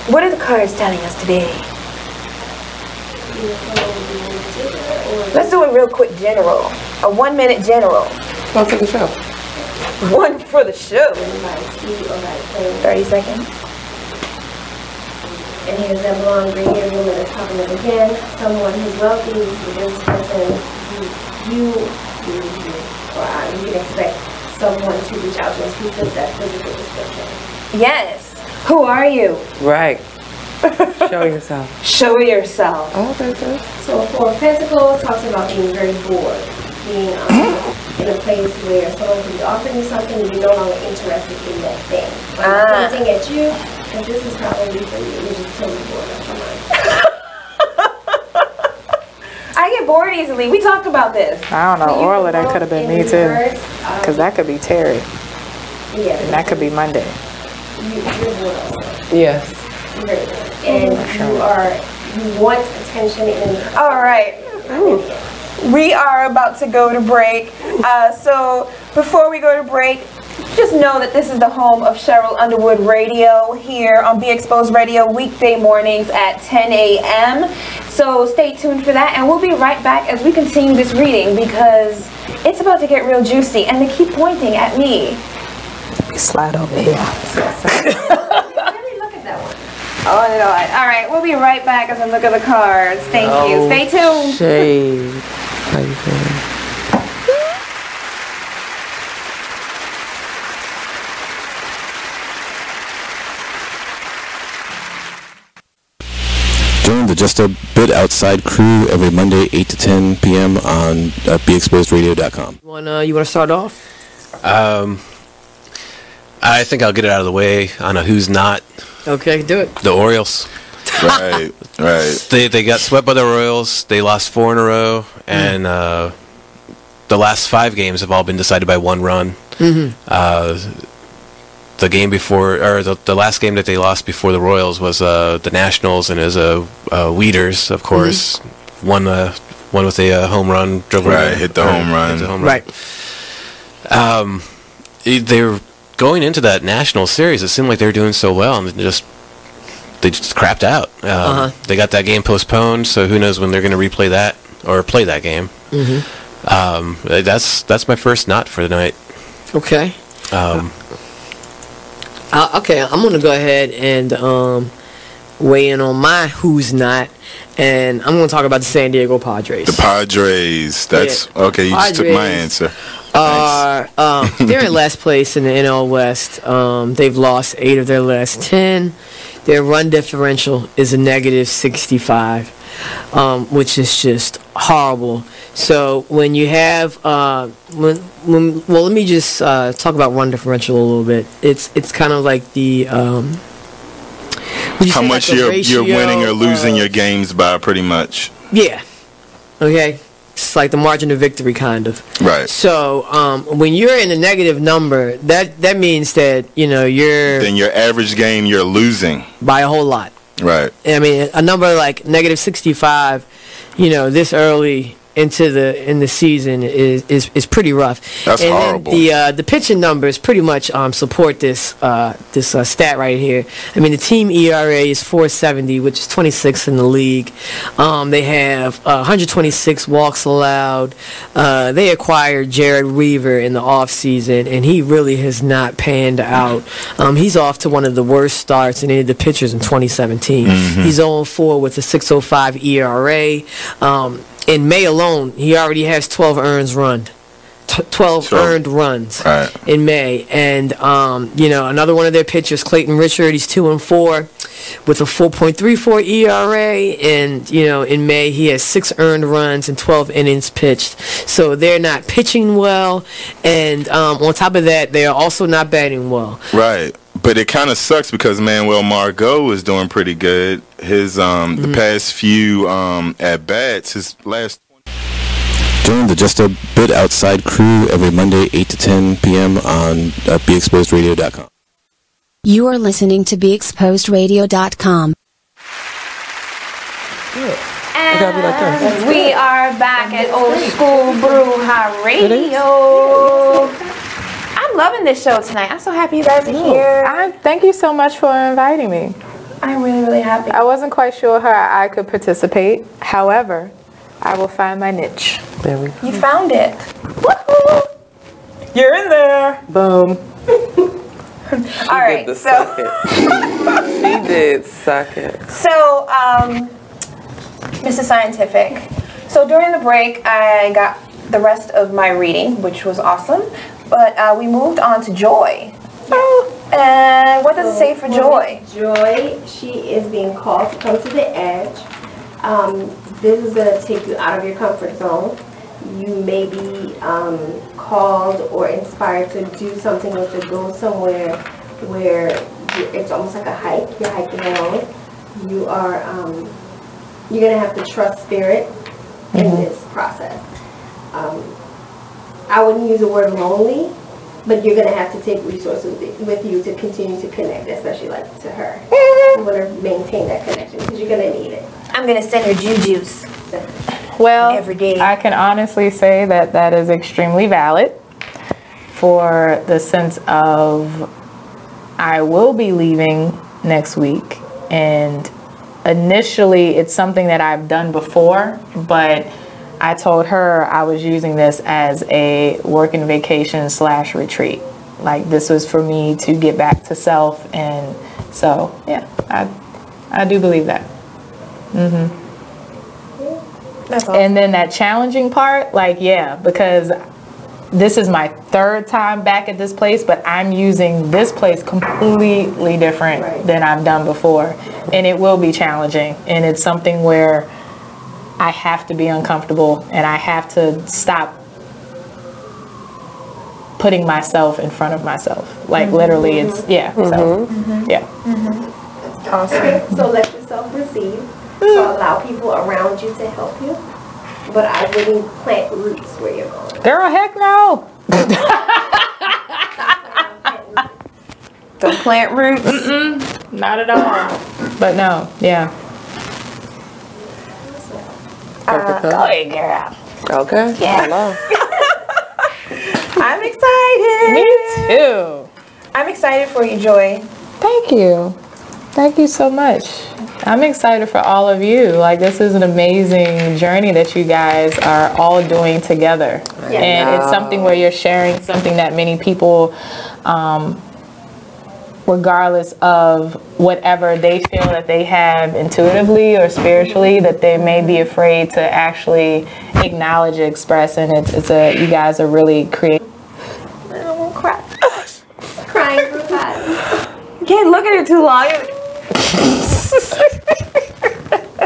What are the cards telling us today? Let's do it real quick, general. A 1 minute general. One for the show. One for the show. 30 seconds. And here's that blonde green haired woman that's popping up again. Someone who's wealthy, this person you can expect someone to reach out to us who fits that physical description. Yes. Who are you? Right. Show yourself. Show yourself. Oh, okay, good. So Four of Pentacles talks about being very bored, being in a place where someone can be offering you something and you're no longer interested in that thing. I'm pointing at you, and this is probably for you. You're just totally bored of your mind. I get bored easily. We talked about this. I don't know. Orla, that could have been me too. Because that could be Terry. Yeah. And that could be Monday. You're bored also. Yes. And you want attention and all right. We are about to go to break. So before we go to break, Just know that this is the home of Cheryl Underwood Radio here on Be Exposed Radio weekday mornings at 10 a.m. So stay tuned for that, and we'll be right back as we continue this reading because it's about to get real juicy, and they keep pointing at me. Slide over here. Really look at that one. Oh, no. All right, we'll be right back as I look at the cards. Thank you. Stay tuned. Shade. How you feeling? Join the Just a Bit Outside crew every Monday, 8 to 10 p.m. on BeExposedRadio.com. You want to start off? I think I'll get it out of the way on a who's not. Okay, do it. The Orioles. Right. They got swept by the Royals. They lost 4 in a row, and the last 5 games have all been decided by 1 run. The game before, or the last game that they lost before the Royals was the Nationals, and it was Weeders, of course, one with a home run. Hit the home run. Right. They were going into that national series. It seemed like they were doing so well, and they just crapped out. They got that game postponed, so who knows when they're going to replay that or play that game. That's my first not for the night. Okay. Okay, I'm going to go ahead and weigh in on my who's not, and I'm going to talk about the San Diego Padres. The Padres. That's okay. You just took my answer. They're in last place in the NL West. They've lost 8 of their last 10. Their run differential is a negative 65, which is just horrible. So when you have well, let me just talk about run differential a little bit. It's kind of like the how much you're winning or losing your games by, pretty much. Yeah. Okay. It's like the margin of victory, kind of. Right. So when you're in a negative number, that means that you're. Then your average game you're losing by a whole lot. Right. I mean, a number like negative 65, this early into the season is pretty rough. That's horrible. Then the pitching numbers pretty much support this stat right here. I mean, the team ERA is 4.70, which is 26th in the league. They have 126 walks allowed. They acquired Jared Weaver in the offseason, and he really has not panned out. He's off to one of the worst starts in any of the pitchers in 2017. He's 0-4 with a 6.05 ERA. In May alone, he already has 12 earned runs in May. And, another one of their pitchers, Clayton Richard, he's 2-4 with a 4.34 ERA. And, in May, he has 6 earned runs and 12 innings pitched. So they're not pitching well. And on top of that, they are also not batting well. Right. But it kind of sucks because Manuel Margot is doing pretty good. His the past few at bats, his last. Join the Just a Bit Outside crew every Monday, 8 to 10 p.m. on BeExposedRadio.com. You are listening to BeExposedRadio.com. And we are back at Old School Bruja Radio. I'm loving this show tonight. I'm so happy you guys are here. Thank you so much for inviting me. I'm really, really happy. I wasn't quite sure how I could participate. However, I will find my niche. There we go. You found it. Woohoo! You're in there. Boom. All right. So she did suck it. So, Mrs. Scientific. So during the break, I got the rest of my reading, which was awesome. But we moved on to Joy. And what does it say for Joy? Joy, she is being called to come to the edge. This is going to take you out of your comfort zone. You may be called or inspired to do something or to go somewhere where it's almost like a hike. You're hiking alone. You are, you're going to have to trust spirit in this process. I wouldn't use the word lonely, but you're going to have to take resources with you to continue to connect, especially like to her. You want to maintain that connection because you're going to need it. I'm going to send her jujus. Well, every day. I can honestly say that is extremely valid for the sense of I will be leaving next week, and initially it's something that I've done before, but I told her I was using this as a working vacation / retreat. Like, this was for me to get back to self, and so yeah, I do believe that. That's awesome. And then that challenging part, like, yeah, because this is my third time back at this place, but I'm using this place completely different than I've done before. And it will be challenging. And it's something where I have to be uncomfortable and I have to stop putting myself in front of myself. Like, literally, it's, yeah. So, yeah. Awesome. Okay, so let yourself receive. So allow people around you to help you. But I wouldn't plant roots where you're going. Girl, heck no. Don't plant roots. Not at all. But no, yeah. Go ahead, girl. Okay. Yes. I'm excited. Me too. I'm excited for you, Joy. Thank you. Thank you so much. I'm excited for all of you. Like, this is an amazing journey that you guys are all doing together. Yeah. And it's something where you're sharing something that many people, regardless of whatever they feel that they have intuitively or spiritually, that they may be afraid to actually acknowledge, express, and you guys are really creative. I don't want to cry. Crying for us. You can't look at it too long.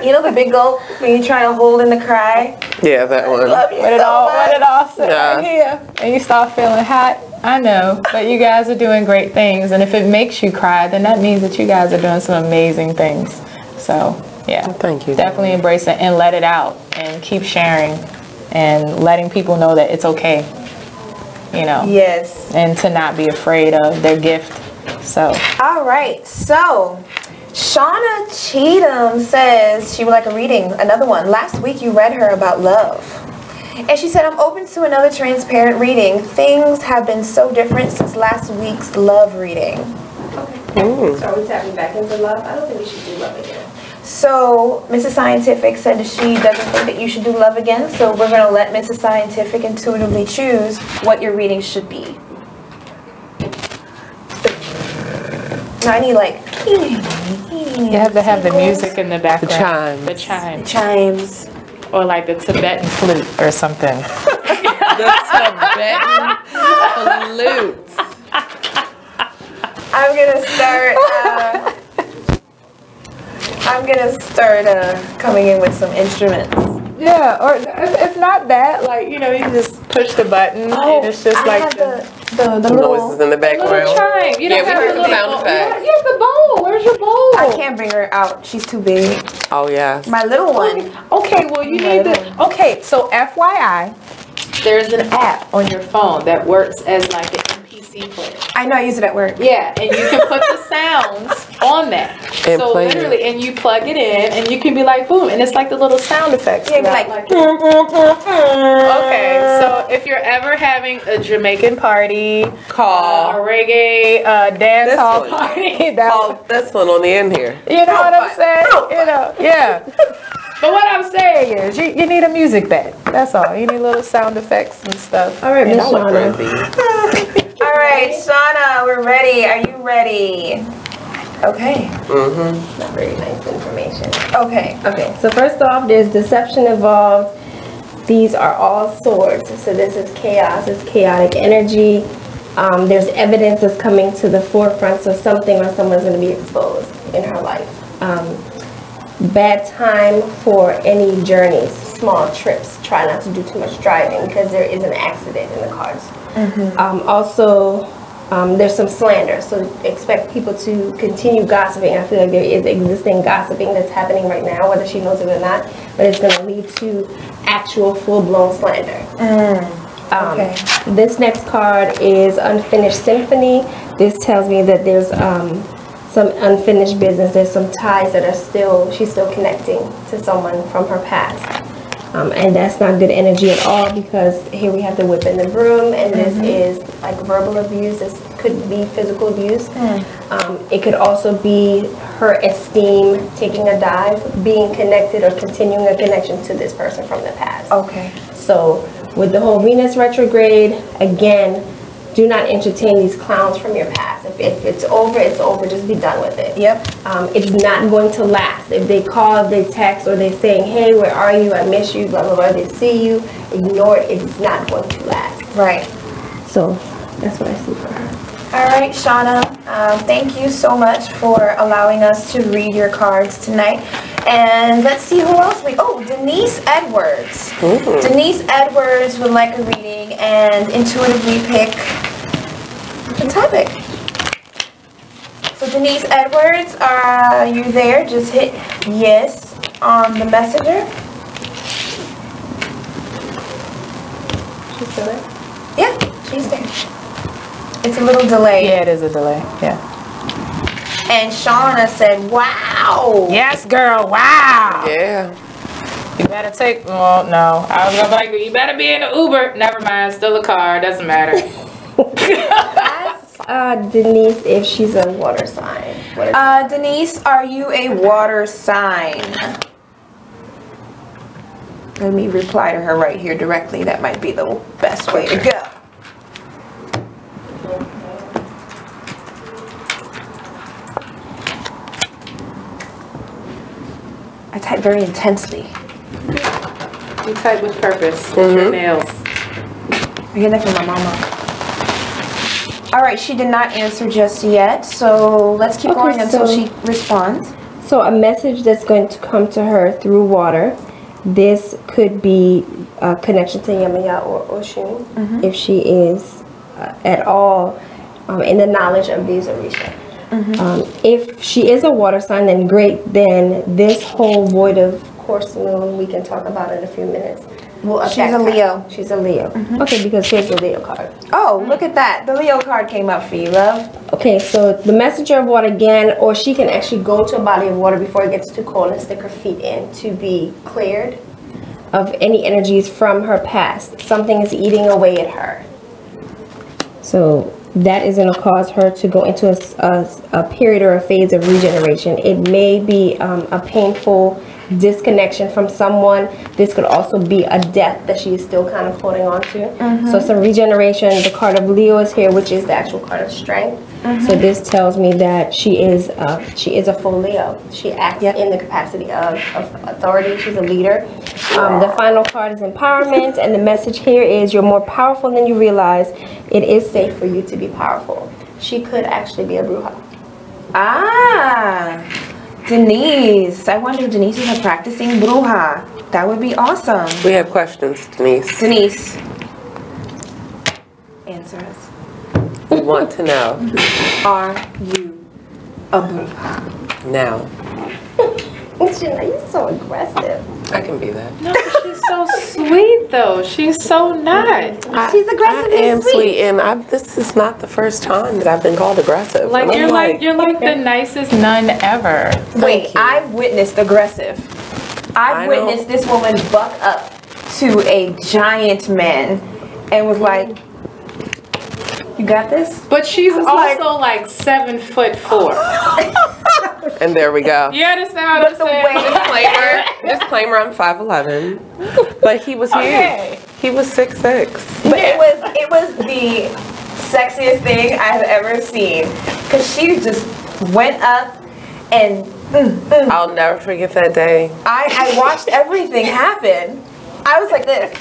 You know the big gulp when you try to hold in the cry? Yeah, that one. Love you When it all sit Yeah. right here and you start feeling hot. I know, but you guys are doing great things, and if it makes you cry, then that means that you guys are doing some amazing things. So yeah, thank you. Definitely embrace it and let it out, and keep sharing and letting people know that it's okay, you know. Yes. And to not be afraid of their gift. So All right, so Shauna Cheatham says she would like a reading, another one. Last week you read her about love. And she said, I'm open to another transparent reading. Things have been so different since last week's love reading. Okay. So are we tapping back into love? I don't think we should do love again. So Mrs. Scientific said that she doesn't think that you should do love again. So we're going to let Mrs. Scientific intuitively choose what your reading should be. Now I need like... you have to have the music in the background. The chimes. The chimes. Or like the Tibetan flute or something. The Tibetan flute. I'm gonna start coming in with some instruments. Yeah, or if not that, like, you know, you can just push the button and it's just like the noises in the background. little chime. You don't have we the heard some little sound effects. You have the bowl. Where's your bowl? I can't bring her out. She's too big. Oh, yeah. My little one. Okay, well, you need to. Okay, so FYI, there's an app on your phone that works as like an MPC player. I know, I use it at work. Yeah, and you can put the sounds on that. And so play literally, and you plug it in, and you can be like, boom, and it's like the little sound effects. Yeah, like okay, so if you're ever having a Jamaican party, a reggae dance hall party, this one on the end here. you know what I'm saying? You know, yeah. But what I'm saying is, you need a music bed. That's all. You need little sound effects and stuff. All right, And Miss I look Shauna. crazy. All right, Shauna, we're ready. Are you ready? Okay. It's not very nice information. Okay. Okay, so first off, there's deception involved. These are all swords. So this is chaos, it's chaotic energy. There's evidence that's coming to the forefront, so something or someone's going to be exposed in her life. Bad time for any journeys, small trips. Try not to do too much driving because there is an accident in the cards. Also, there's some slander, so expect people to continue gossiping. I feel like there is existing gossiping that's happening right now, whether she knows it or not, but it's going to lead to actual full-blown slander. Okay. This next card is Unfinished Symphony. This tells me that there's some unfinished business. There's some ties that are she's still connecting to someone from her past. And that's not good energy at all, because here we have the whip and the broom, and this is like verbal abuse. This could be physical abuse. It could also be her esteem taking a dive, being connected or continuing a connection to this person from the past. Okay. So with the whole Venus retrograde, again, do not entertain these clowns from your past. If it's over, it's over. Just be done with it. Yep. It's not going to last. If they call, they text, or they saying, hey, where are you? I miss you, blah, blah, blah. They see you, ignore it. It's not going to last. Right. So that's what I see for her. All right, Shauna, thank you so much for allowing us to read your cards tonight. And let's see who else Denise Edwards. Ooh. Denise Edwards would like a reading and intuitively pick the topic. So Denise Edwards, are you there? Just hit yes on the messenger. She's still there? Yeah, she's there. It's a little delay. Yeah, it is a delay. Yeah. And Shauna said, wow. Yes, girl. Wow. Yeah. You better take. Well, no. I was gonna be like, you better be in the Uber. Never mind. Still a car. Doesn't matter. Ask Denise if she's a water sign. Denise, are you a water sign? Let me reply to her right here directly. That might be the best way to go. I type very intensely. You type with purpose. Your nails. I get that from my mama. All right, she did not answer just yet, so let's keep going until she responds. So a message that's going to come to her through water. This could be a connection to Yamaya or Oshun, if she is at all in the knowledge of these Orisha. If she is a water sign, then great. Then this whole void of course moon, we can talk about in a few minutes. She's a Leo. She's a Leo. Okay, because here's the Leo card. Oh, look at that. The Leo card came up for you, love. Okay, so the messenger of water again, or she can actually go to a body of water before it gets too cold and stick her feet in to be cleared of any energies from her past. Something is eating away at her. So that is going to cause her to go into a period or a phase of regeneration. It may be a painful disconnection from someone. This could also be a death that she is still kind of holding on to. So some regeneration. The card of Leo is here, which is the actual card of strength. So this tells me that she is a full Leo. She acts in the capacity of authority. She's a leader. The final card is empowerment, and the message here is you're more powerful than you realize. It is safe for you to be powerful. She could actually be a Bruja. Ah, Denise. I wonder if Denise is a practicing Bruja. That would be awesome. We have questions, Denise. Denise, answer us. We want to know. Are you a Bruja? Now. You're so aggressive. I can be that. No, she's so sweet though. She's so not. She's aggressive I am and sweet. and this is not the first time that I've been called aggressive. Like you're like the nicest nun ever. Wait, I've witnessed aggressive. I've witnessed this woman buck up to a giant man and was like, "You got this?" But she's also like 7'4". And there we go. You understand what I'm saying? Disclaimer, I'm 5'11". But he was huge. He was 6'6". But it was the sexiest thing I've ever seen. Because she just went up and I'll never forget that day. I watched everything happen. I was like this.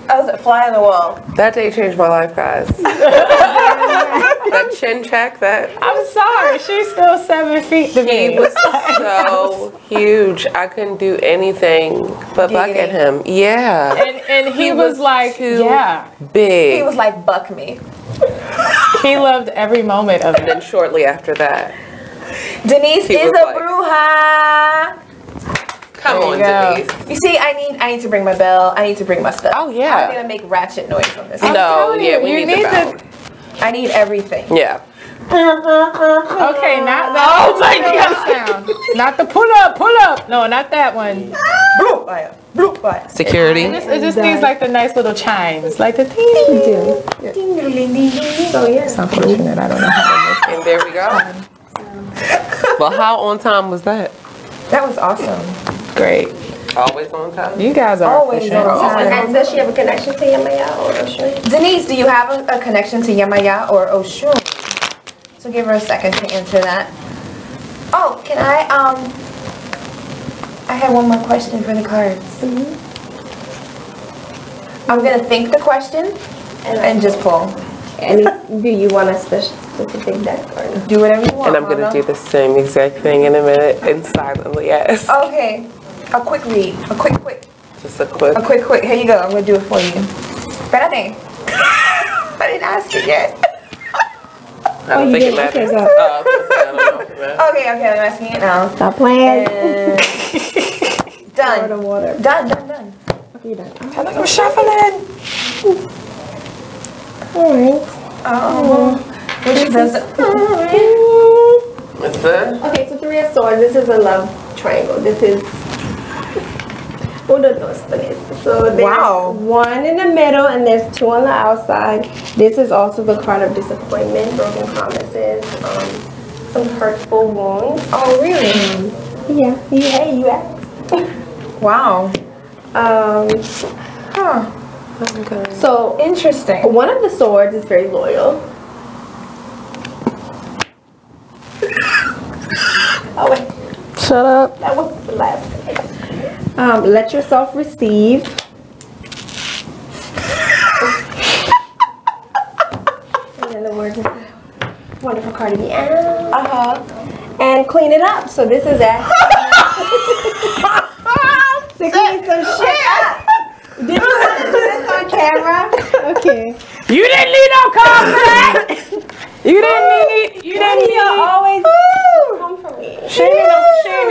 I was a fly on the wall. That day changed my life, guys. That chin check, I'm sorry, she's still 7 feet to me. He was so huge. I couldn't do anything but buck at him. Yeah. And he was like, big. He was like, buck me. He loved every moment of it. And then shortly after that, Denise is a Bruja. Come on, Denise. You see, I need to bring my bell. I need to bring my stuff. Oh yeah. I'm gonna make ratchet noise on this. No, yeah, we need the bell. I need everything. Yeah. Okay, not that. Oh my God! Not the pull up. No, not that one. bloop, like bloop, like Security. It just needs like the nice little chimes, like the ting. So yeah. It's unfortunate. I don't know how to make it. And there we go. Well, how on time was that? That was awesome. Great. Always on time. You guys are Always on time. And does she have a connection to Yamaya or Oshun? Denise, do you have a connection to Yamaya or Oshun? So give her a second to answer that. Oh, can I have one more question for the cards. I'm gonna think the question and just pull. And do you want a specific deck or no? Do whatever you want. And I'm going to do the same exact thing in a minute and silently ask. Okay. A quick read. A quick. Just a quick. A quick. Here you go. I'm going to do it for you. Espérate. I didn't ask it yet. I don't think it matters. Okay, I'm asking it now. Stop playing. Done. Done. You're done. I think I'm shuffling. Alright. Which does What's that? Okay, so 3 of Swords. This is a love triangle. This is uno, dos, tres. So there's 1 in the middle and there's 2 on the outside. This is also the card of disappointment, broken promises, some hurtful wounds. Oh, really? Yeah. You asked. Wow. So interesting. 1 of the swords is very loyal. Oh wait. Shut up. That was the last thing. Let yourself receive. And then the words of the wonderful card again. And clean it up. So this is asking to clean some shit up. Did you want to do this on camera? Okay. You didn't need no call for that. You didn't need. Always come for me.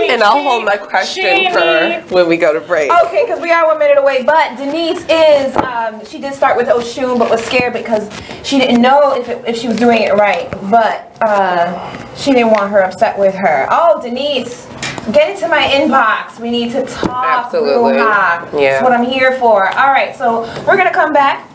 And I'll hold my question for when we go to break. Okay, because we are 1 minute away. But Denise is, she did start with Oshun, but was scared because she didn't know if she was doing it right. But she didn't want her upset with her. Oh, Denise, get into my inbox. We need to talk. Absolutely. Bruja. Yeah. That's what I'm here for. All right, so we're going to come back.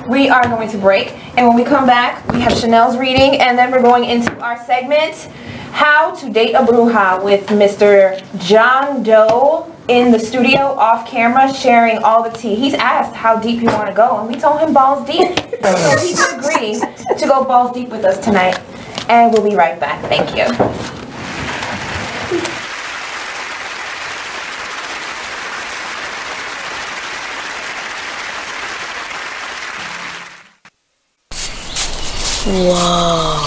We are going to break. And when we come back, we have Chanel's reading. And then we're going into our segment, How to Date a Bruja, with Mr. John Doe in the studio, off camera, sharing all the tea. He's asked how deep you want to go, and we told him balls deep. So he agreed to go balls deep with us tonight. And we'll be right back. Thank you. Whoa.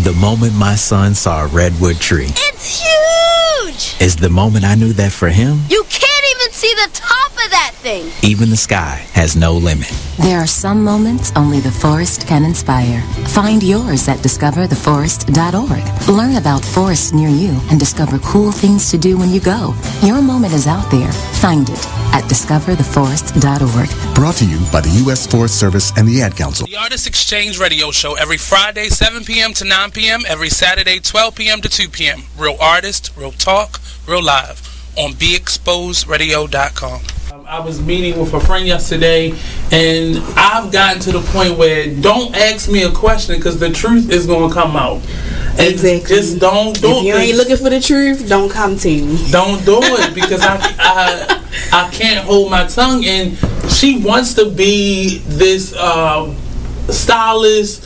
The moment my son saw a redwood tree. It's huge! Is the moment I knew that for him, You can't even see the top of that thing! even the sky has no limit. There are some moments only the forest can inspire. Find yours at discovertheforest.org. Learn about forests near you and discover cool things to do when you go. Your moment is out there. Find it at discovertheforest.org. Brought to you by the U.S. Forest Service and the Ad Council. The Artist Exchange Radio Show every Friday, 7 p.m. to 9 p.m. Every Saturday, 12 p.m. to 2 p.m. Real artist, real talk, real live on BeExposedRadio.com. I was meeting with a friend yesterday, and I've gotten to the point where don't ask me a question because the truth is going to come out. And exactly. Just don't do it. If you ain't looking for the truth, don't come to me. Don't do it because I can't hold my tongue. And she wants to be this stylist,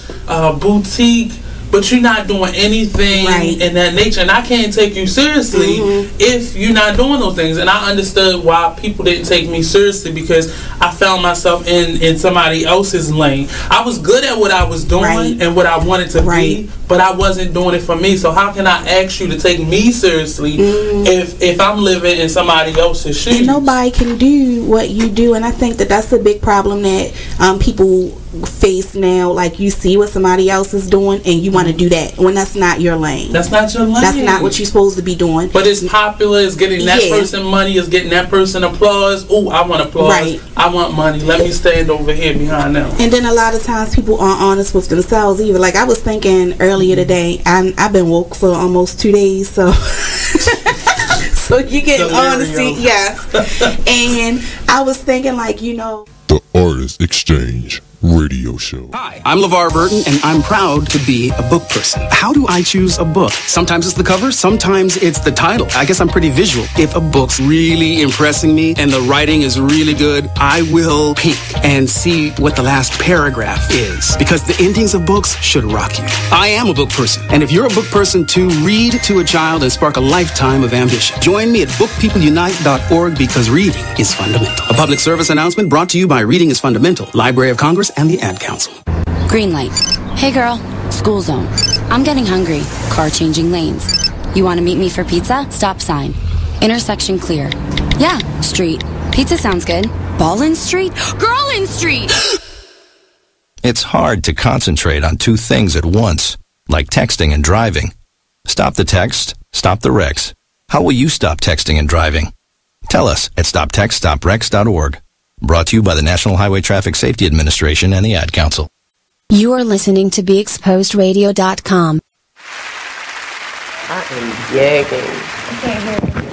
boutique, but you're not doing anything in that nature, and I can't take you seriously if you're not doing those things. And I understood why people didn't take me seriously, because I found myself in somebody else's lane. I was good at what I was doing and what I wanted to be, but I wasn't doing it for me. So how can I ask you to take me seriously if I'm living in somebody else's shoes? And nobody can do what you do, and I think that that's a big problem that people face now. Like, you see what somebody else is doing and you want to do that when that's not your lane. That's not your lane. That's not what you're supposed to be doing. But it's popular, it's getting that person money, it's getting that person applause. Oh, I want applause. I want money. Let me stand over here behind them. And then a lot of times people aren't honest with themselves either. Like, I was thinking earlier today, I've been woke for almost 2 days, so so you get on the seat, yes. And I was thinking, like, you know, The Artist Exchange Radio Show. Hi, I'm LeVar Burton, and I'm proud to be a book person. How do I choose a book? Sometimes it's the cover, sometimes it's the title. I guess I'm pretty visual. If a book's really impressing me and the writing is really good, I will peek and see what the last paragraph is, because the endings of books should rock you. I am a book person, and if you're a book person too, read to a child and spark a lifetime of ambition. Join me at bookpeopleunite.org, because reading is fundamental. A public service announcement brought to you by Reading is Fundamental, Library of Congress, and the Ad Council. Green light. Hey girl, school zone. I'm getting hungry. Car changing lanes. You want to meet me for pizza? Stop sign. Intersection clear. Yeah, street. Pizza sounds good. Ballin Street? Girlin Street! It's hard to concentrate on two things at once, like texting and driving. Stop the text, stop the wrecks. How will you stop texting and driving? Tell us at stoptextstopwrecks.org. Brought to you by the National Highway Traffic Safety Administration and the Ad Council. You are listening to BeExposedRadio.com. I am gagging. I can't hear you.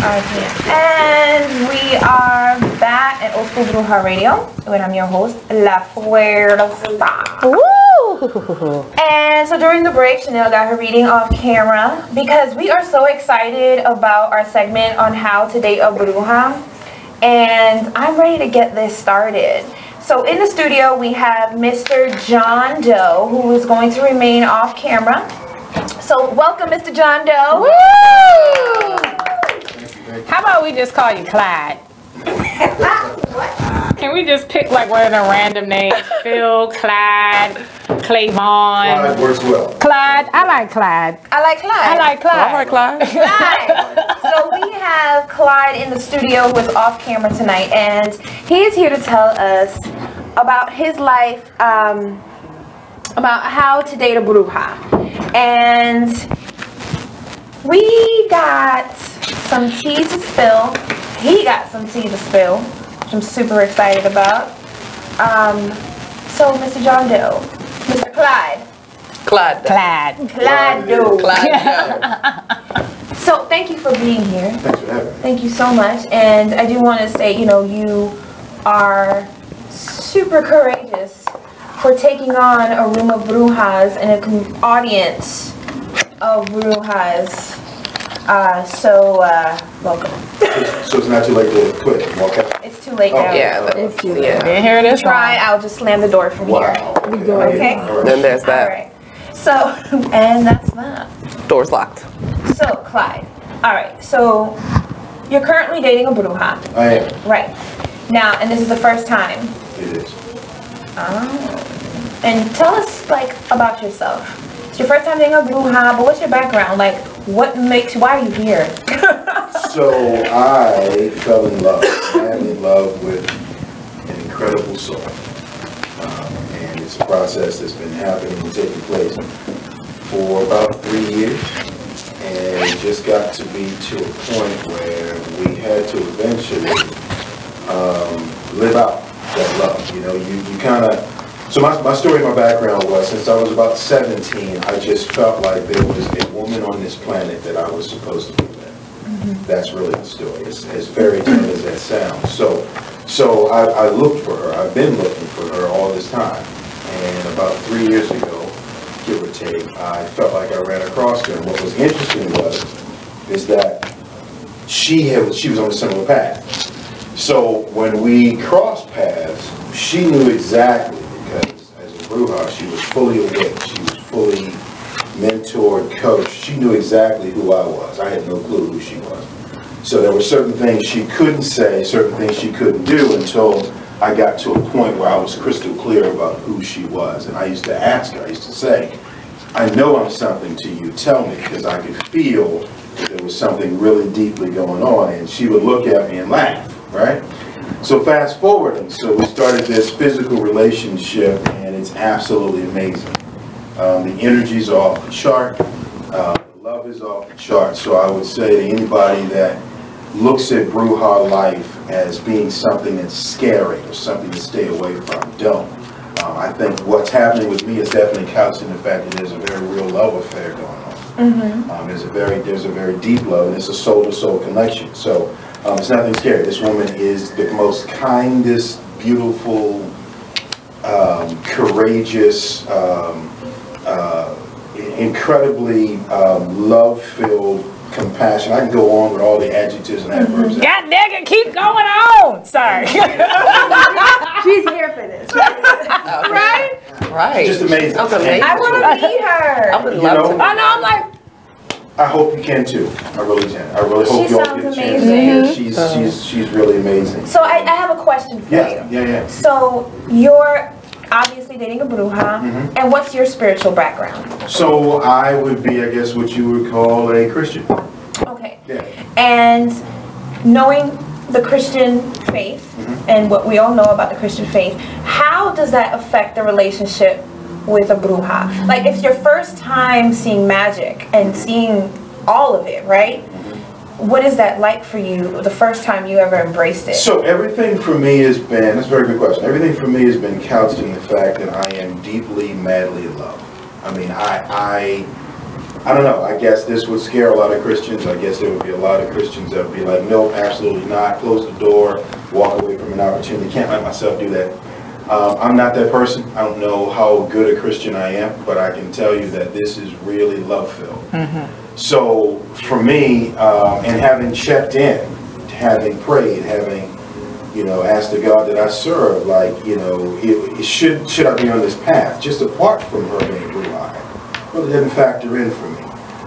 Okay. And we are back at Old School Bruja Radio, and I'm your host, La Fuerza. Woo! And so during the break, Chanel got her reading off camera because we are so excited about our segment on how to date a Bruja. And I'm ready to get this started. So in the studio, we have Mr. John Doe, who is going to remain off camera. So welcome, Mr. John Doe. Woo! How about we just call you Clyde? Can we just pick like one of the random names? Phil, Clyde, Clayvon. Clyde works well. Clyde. I like Clyde. I like Clyde. I like Clyde. All right, Clyde. Clyde. So we have Clyde in the studio who is off camera tonight, and he is here to tell us about his life, about how to date a Bruja. And we got some tea to spill. He got some tea to spill, which I'm super excited about. So, Mr. John Doe, Mr. Clyde. Clyde. Clyde Doe. Clyde Doe. So, thank you for being here. Thanks for having me. Thank you so much. And I do want to say, you know, you are super courageous for taking on a room of Brujas and an audience of Brujas. Welcome. So it's not too late to quit and walk out? It's too late now. Yeah, it's too late. yeah. Didn't hear this Try, I'll just slam the door from here. Okay? Then there's that. All right. So, and that's that. Door's locked. So, Clyde. All right. So, you're currently dating a Bruja. I am. Right. Now, and this is the first time. It is. Oh. And tell us, like, about yourself. It's your first time dating a Bruja, but what's your background? Like, what makes you, why are you here? So I fell in love. I am in love with an incredible soul. And it's a process that's been happening and taking place for about 3 years. And it just got to be to a point where we had to eventually live out that love. You know, you kind of, so my story, my background was, since I was about 17, I just felt like there was a woman on this planet that I was supposed to be with. That's really the story. It's as fairy tale as that sounds. So I looked for her. I've been looking for her all this time. And about 3 years ago, give or take, I felt like I ran across her. And what was interesting is that she was on a similar path. So when we crossed paths, she knew exactly, because as a Bruja, she was fully awake. She was fully mentored, coached. She knew exactly who I was. I had no clue who she was. So there were certain things she couldn't say, certain things she couldn't do until I got to a point where I was crystal clear about who she was. And I used to ask her, I used to say, I know I'm something to you, tell me, because I could feel that there was something really deeply going on. And she would look at me and laugh, right? So fast forward, and so we started this physical relationship, and it's absolutely amazing. The energies are off the chart. Love is off the chart. So I would say to anybody that looks at Bruja life as being something that's scary or something to stay away from, don't. I think what's happening with me is definitely couched in the fact that there's a very real love affair going on. There's a very deep love, and it's a soul-to-soul connection. So it's nothing scary. This woman is the most kindest, beautiful, courageous, incredibly love-filled, compassion. I can go on with all the adjectives and adverbs. God dang it, keep going on. Sorry. She's here for this. Right? Right. She's just amazing. Sounds amazing. I want to meet her. I would love to. I know, I'm like, I hope you can too. I really can. I really hope She y'all sounds get a chance amazing. to meet her. She's really amazing. So I have a question for you. Yeah. So you're obviously dating a Bruja, and what's your spiritual background? So I would be, I guess, what you would call a Christian. Okay. Yeah. And knowing the Christian faith and what we all know about the Christian faith, how does that affect the relationship with a Bruja? Like, it's your first time seeing magic and seeing all of it, right? What is that like for you, the first time you ever embraced it? So everything for me has been, that's a very good question. Everything for me has been couched in the fact that I am deeply, madly in love. I mean, I don't know, I guess this would scare a lot of Christians. I guess there would be a lot of Christians that would be like, nope, absolutely not. Close the door, walk away from an opportunity. Can't let myself do that. I'm not that person. I don't know how good a Christian I am, but I can tell you that this is really love-filled. So for me, and having checked in, having prayed, having, asked the God that I serve, like, should I be on this path? Just apart from her being Bruja, really didn't factor in for me.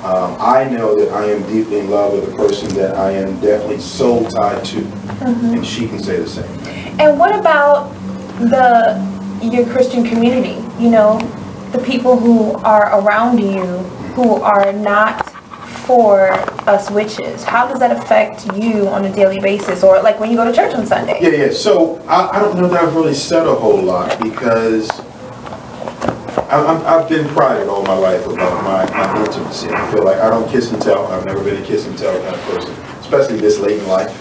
I know that I am deeply in love with a person that I am definitely soul tied to, and she can say the same thing. And what about your Christian community? The people who are around you who are not for us witches. How does that affect you on a daily basis, or like when you go to church on Sunday? Yeah. So I don't know that I've really said a whole lot, because I've been private all my life about my intimacy. I feel like I don't kiss and tell. I've never been a kiss and tell kind of person, especially this late in life,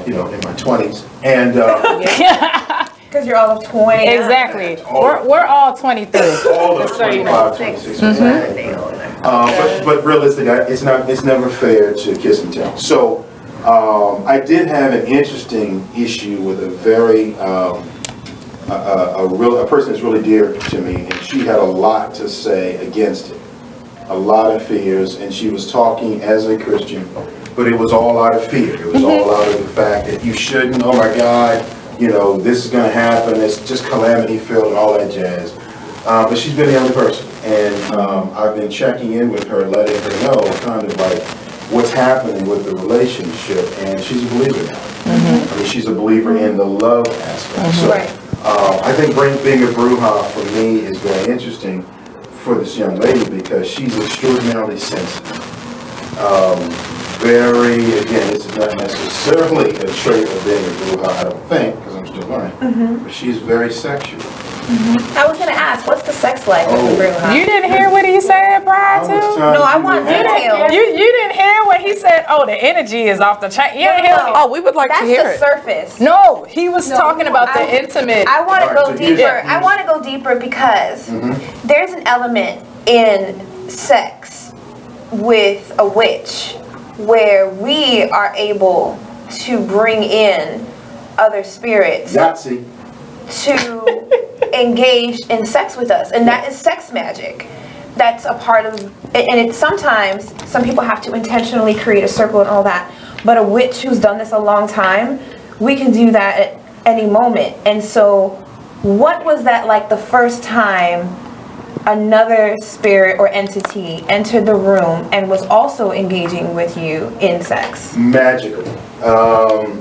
in my 20s. And because you're all of 20. Exactly. We're all 23. All of 25, 26. But realistically, it's never fair to kiss and tell. So I did have an interesting issue with a very a person that's really dear to me, and she had a lot to say against it, a lot of fears, and she was talking as a Christian, but it was all out of fear. It was all out of the fact that you shouldn't. Oh my God, this is going to happen. It's just calamity filled and all that jazz. But she's been the only person, and I've been checking in with her, letting her know kind of like what's happening with the relationship, and she's a believer now. I mean, she's a believer in the love aspect. So, Right. I think being a Bruja for me is very interesting for this young lady, because she's extraordinarily sensitive. Again, this is not necessarily a trait of being a Bruja, I don't think, because I'm still learning, but she's very sexual. I was going to ask, what's the sex like with the Bruja? You didn't hear what he said prior to? No, I want details. You didn't hear what he said? Oh, the energy is off the chain. You didn't hear? Oh, we would like to hear That's it. the surface. No, he was talking about the intimate. I want to Alright, go so here's- deeper. I want to go deeper because there's an element in sex with a witch where we are able to bring in other spirits Yahtzee. to engage in sex with us, and that is sex magic. That's a part of, and it's sometimes some people have to intentionally create a circle and all that, but a witch who's done this a long time, we can do that at any moment. And so what was that like the first time another spirit or entity entered the room and was also engaging with you in sex? Magical.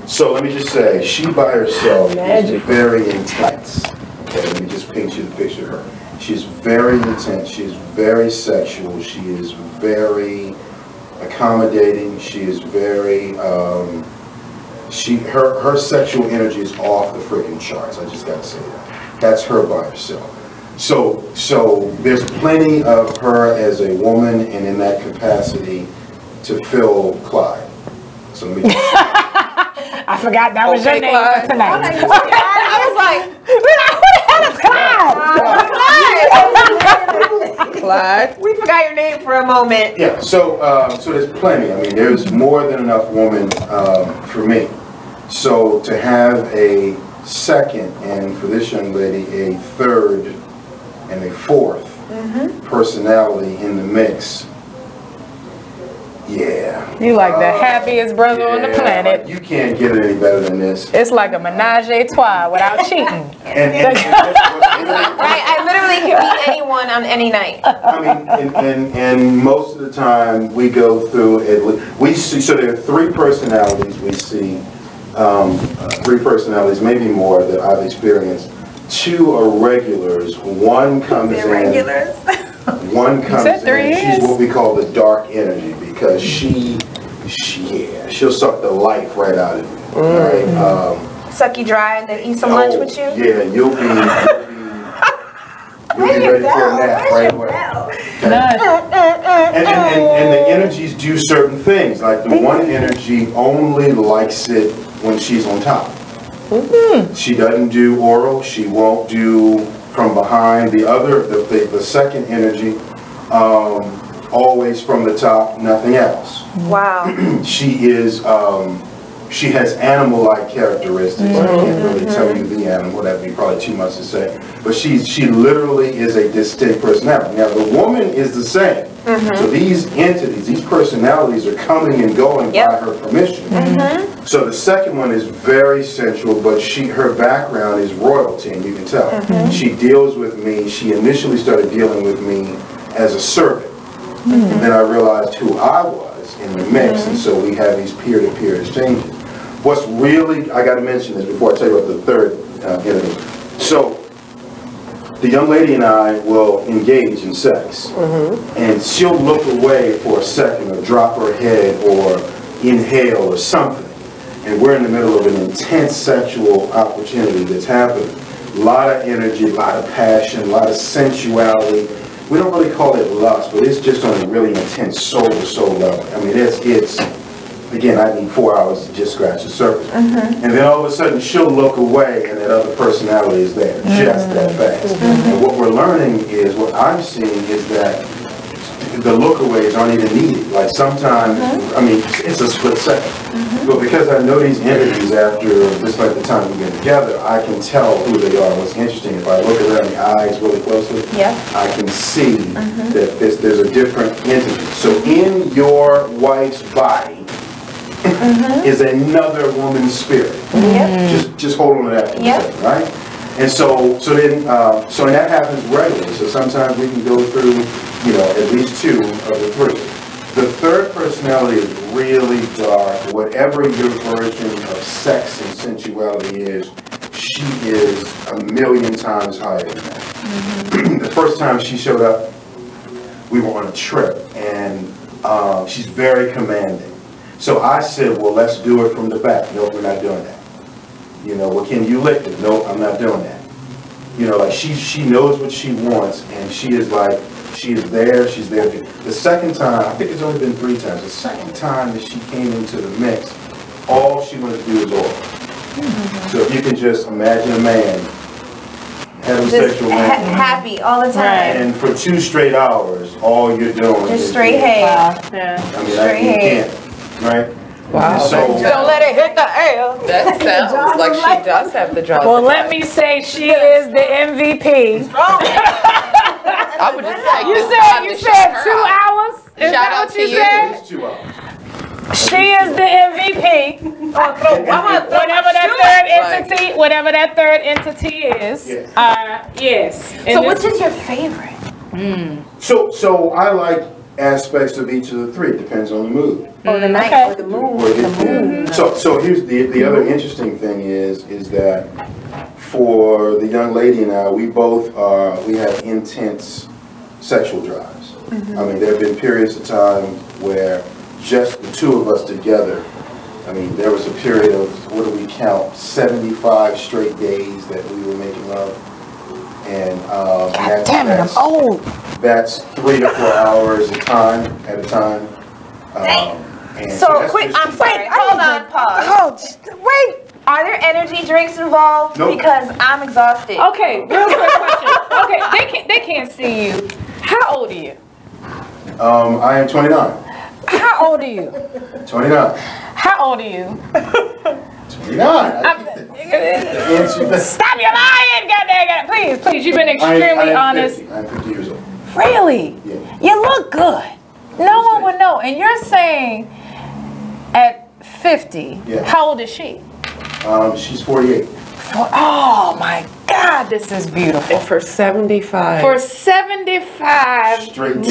So let me just say, she by herself is very intense. Okay, let me just paint you the picture of her. She's very intense. She's very sexual. She is very accommodating. She is very. Her sexual energy is off the freaking charts. I just gotta say that. That's her by herself. So there's plenty of her as a woman and in that capacity to fill Clyde. So let me just I forgot that was your name for tonight. I was like, who the hell is Clyde? Clyde. We forgot your name for a moment. Yeah, so there's plenty. I mean, there's more than enough women for me. So to have a second, and for this young lady, a third and a fourth personality in the mix. Yeah. You like the happiest brother on the planet. Like, you can't get it any better than this. It's like a menage a trois without cheating. Right, I literally can meet anyone on any night. I mean, and most of the time we go through it. We see, so there are three personalities we see, three personalities, maybe more, that I've experienced. Two are regulars. One comes in. Regulars? One comes in. She's what we call the dark energy, because she'll suck the life right out of you. Right? Suck you dry and then eat some lunch with you? Yeah, you'll be ready for a nap right away. And the energies do certain things. Like the one energy only likes it when she's on top. She doesn't do oral. She won't do from behind. The second energy, always from the top, nothing else. Wow. She is. She has animal-like characteristics. I can't really tell you the animal. That'd be probably too much to say. But she literally is a distinct personality. Now the woman is the same. So these entities, these personalities are coming and going by her permission. So the second one is very sensual, but her background is royalty, and you can tell. She deals with me. She initially started dealing with me as a servant. And then I realized who I was in the mix, and so we have these peer-to-peer exchanges. What's really, I got to mention this before I tell you about the third entity. So the young lady and I will engage in sex, and she'll look away for a second or drop her head or inhale or something, and we're in the middle of an intense sexual opportunity that's happening. A lot of energy, a lot of passion, a lot of sensuality. We don't really call it lust, but it's just on a really intense soul-to-soul level. I mean, it's again, I need 4 hours to just scratch the surface. And then all of a sudden, she'll look away, and that other personality is there, just that fast. And what we're learning is, what I'm seeing is that the lookaways aren't even needed. Like sometimes, I mean, it's a split second. But because I know these entities after just like the time we get together, I can tell who they are. What's interesting, if I look around the eyes really closely, I can see that there's a different entity. So in your wife's body is another woman's spirit. Just hold on to that for a second, right? And so that happens regularly. So sometimes we can go through, at least two of the three. The third personality is really dark. Whatever your version of sex and sensuality is, she is 1,000,000 times higher than that. The first time she showed up, we were on a trip, and she's very commanding. So I said, well, let's do it from the back. Nope, we're not doing that. Well, can you lick it? Nope, I'm not doing that. Like she knows what she wants, and she is like, she is there, she's there. The second time, I think it's only been 3 times, the second time that she came into the mix, all she wanted to do was oral. So if you can just imagine a man, heterosexual man. Happy all the time. And for 2 straight hours, all you're doing is straight head. I mean, you can't, right? Wow. So, don't let it hit the air. That sounds like she does have the jaws. Well, let me say she is the MVP. I would just say you said 2 hours? Is Shout that out what to you you. said? It's 2 hours. She is the MVP. Whatever that third entity is. Yes. So which is your favorite? So I like aspects of each of the 3. Depends on the mood. Or the night, or the mood. So here's the other interesting thing is that for the young lady and I, we have intense sexual drives. I mean, there have been periods of time where just the 2 of us together, I mean, there was a period of, what do we count, 75 straight days that we were making love. And I'm old. That's 3 to 4 hours at a time. So quick, I'm sorry. Hold on, pause. Wait. Are there energy drinks involved? Nope. Because I'm exhausted. Okay, real quick question. Okay, they can't see you. How old are you? I am 29. How old are you? 29. How old are you? 29. Stop your lying, goddamn! Please, you've been extremely honest. 50. I'm 50 years old. Really? Yeah. You look good. No one would know. And you're saying at 50, Yeah. how old is she? She's 48. Oh my God, this is beautiful. And for 75. For 75 straight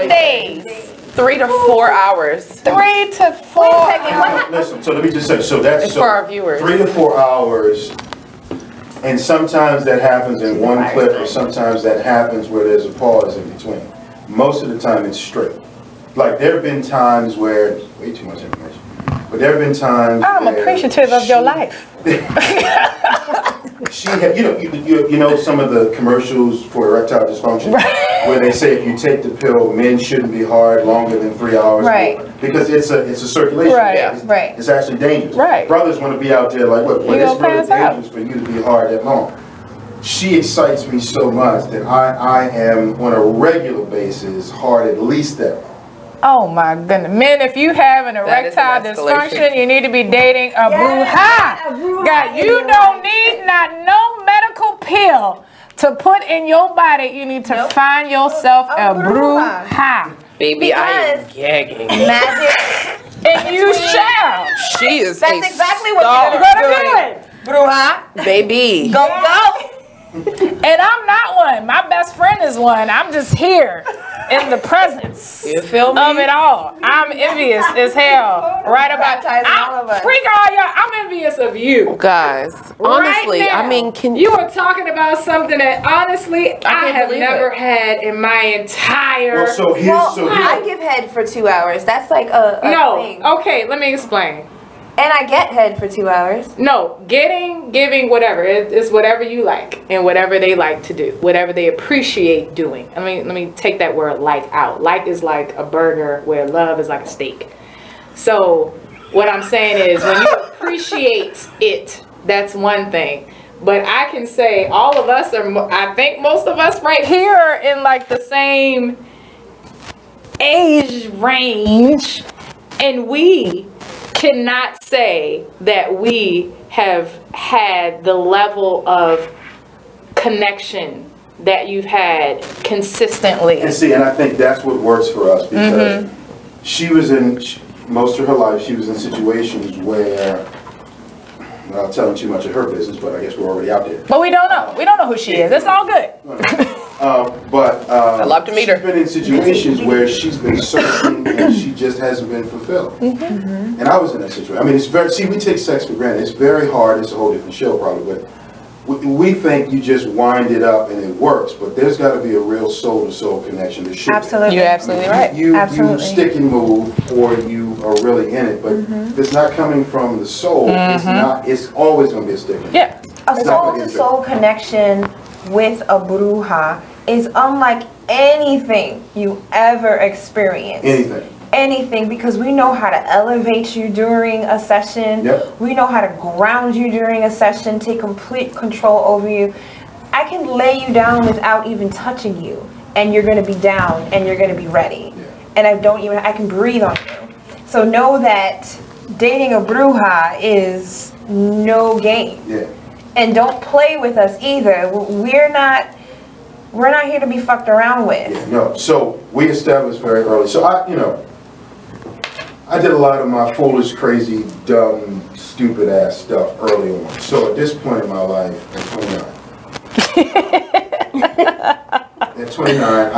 days. 3 to 4 hours. 3 to 4 hours. Listen, so let me just say, so that's It's for our viewers. 3 to 4 hours, and sometimes that happens in one clip, or sometimes that happens where there's a pause in between. Most of the time it's straight. Like there have been times where, way too much information, but there have been times I'm where appreciative of your life. She had, you know some of the commercials for erectile dysfunction, where they say if you take the pill, men shouldn't be hard longer than 3 hours, because it's a circulation, it's actually dangerous. Brothers want to be out there like, look, when it's really dangerous for you to be hard that long. She excites me so much that I am on a regular basis hard at least that long. Oh my goodness. Men, if you have an erectile dysfunction, you need to be dating a Bruja. God, you don't need not no medical pill to put in your body. You need to find yourself a Bruja. Baby, I am gagging. Magic. And you shall. She is That's exactly what you're gonna do. It. Bruja. Baby. Go, go. And I'm not one. My best friend is one. I'm just here in the presence you feel me? of it all. I'm envious as hell. Right about all of us. Freak all y'all. I'm envious of you. Guys, honestly, right now, I mean, you are talking about something that honestly I have never had in my entire. I give head for 2 hours. That's like a thing. Okay, let me explain. And I get head for 2 hours. No, giving, whatever. It's whatever you like and whatever they like to do, whatever they appreciate doing. I mean, let me take that word like out. Like is like a burger where love is like a steak. So what I'm saying is when you appreciate it, that's one thing. But I can say all of us are, I think most of us right here are in like the same age range, and we cannot say that we have had the level of connection that you've had consistently. And see, and I think that's what works for us, because she was in, most of her life, she was in situations where, without telling too much of her business, but I guess we're already out there. But we don't know. We don't know who she is. It's all good. I'd love to meet her. She's been in situations where she's been searching and she just hasn't been fulfilled. And I was in that situation. I mean, it's very, see, we take sex for granted. It's very hard. It's a whole different show probably, but we think you just wind it up and it works, but there's got to be a real soul-to-soul connection. There should Absolutely. be. You're absolutely right. You stick and move, or you are really in it, but if it's not coming from the soul, it's always going to be a stick. Yeah. A soul-to-soul connection with a Bruja is unlike anything you ever experienced. Anything, because we know how to elevate you during a session. We know how to ground you during a session, take complete control over you. I can lay you down without even touching you, and you're going to be down and you're going to be ready. And I can breathe on you. So know that dating a Bruja is no game. And don't play with us either. We're not here to be fucked around with. No, so we established very early. So I did a lot of my foolish, crazy, dumb, stupid ass stuff early on. So at this point in my life, at 29,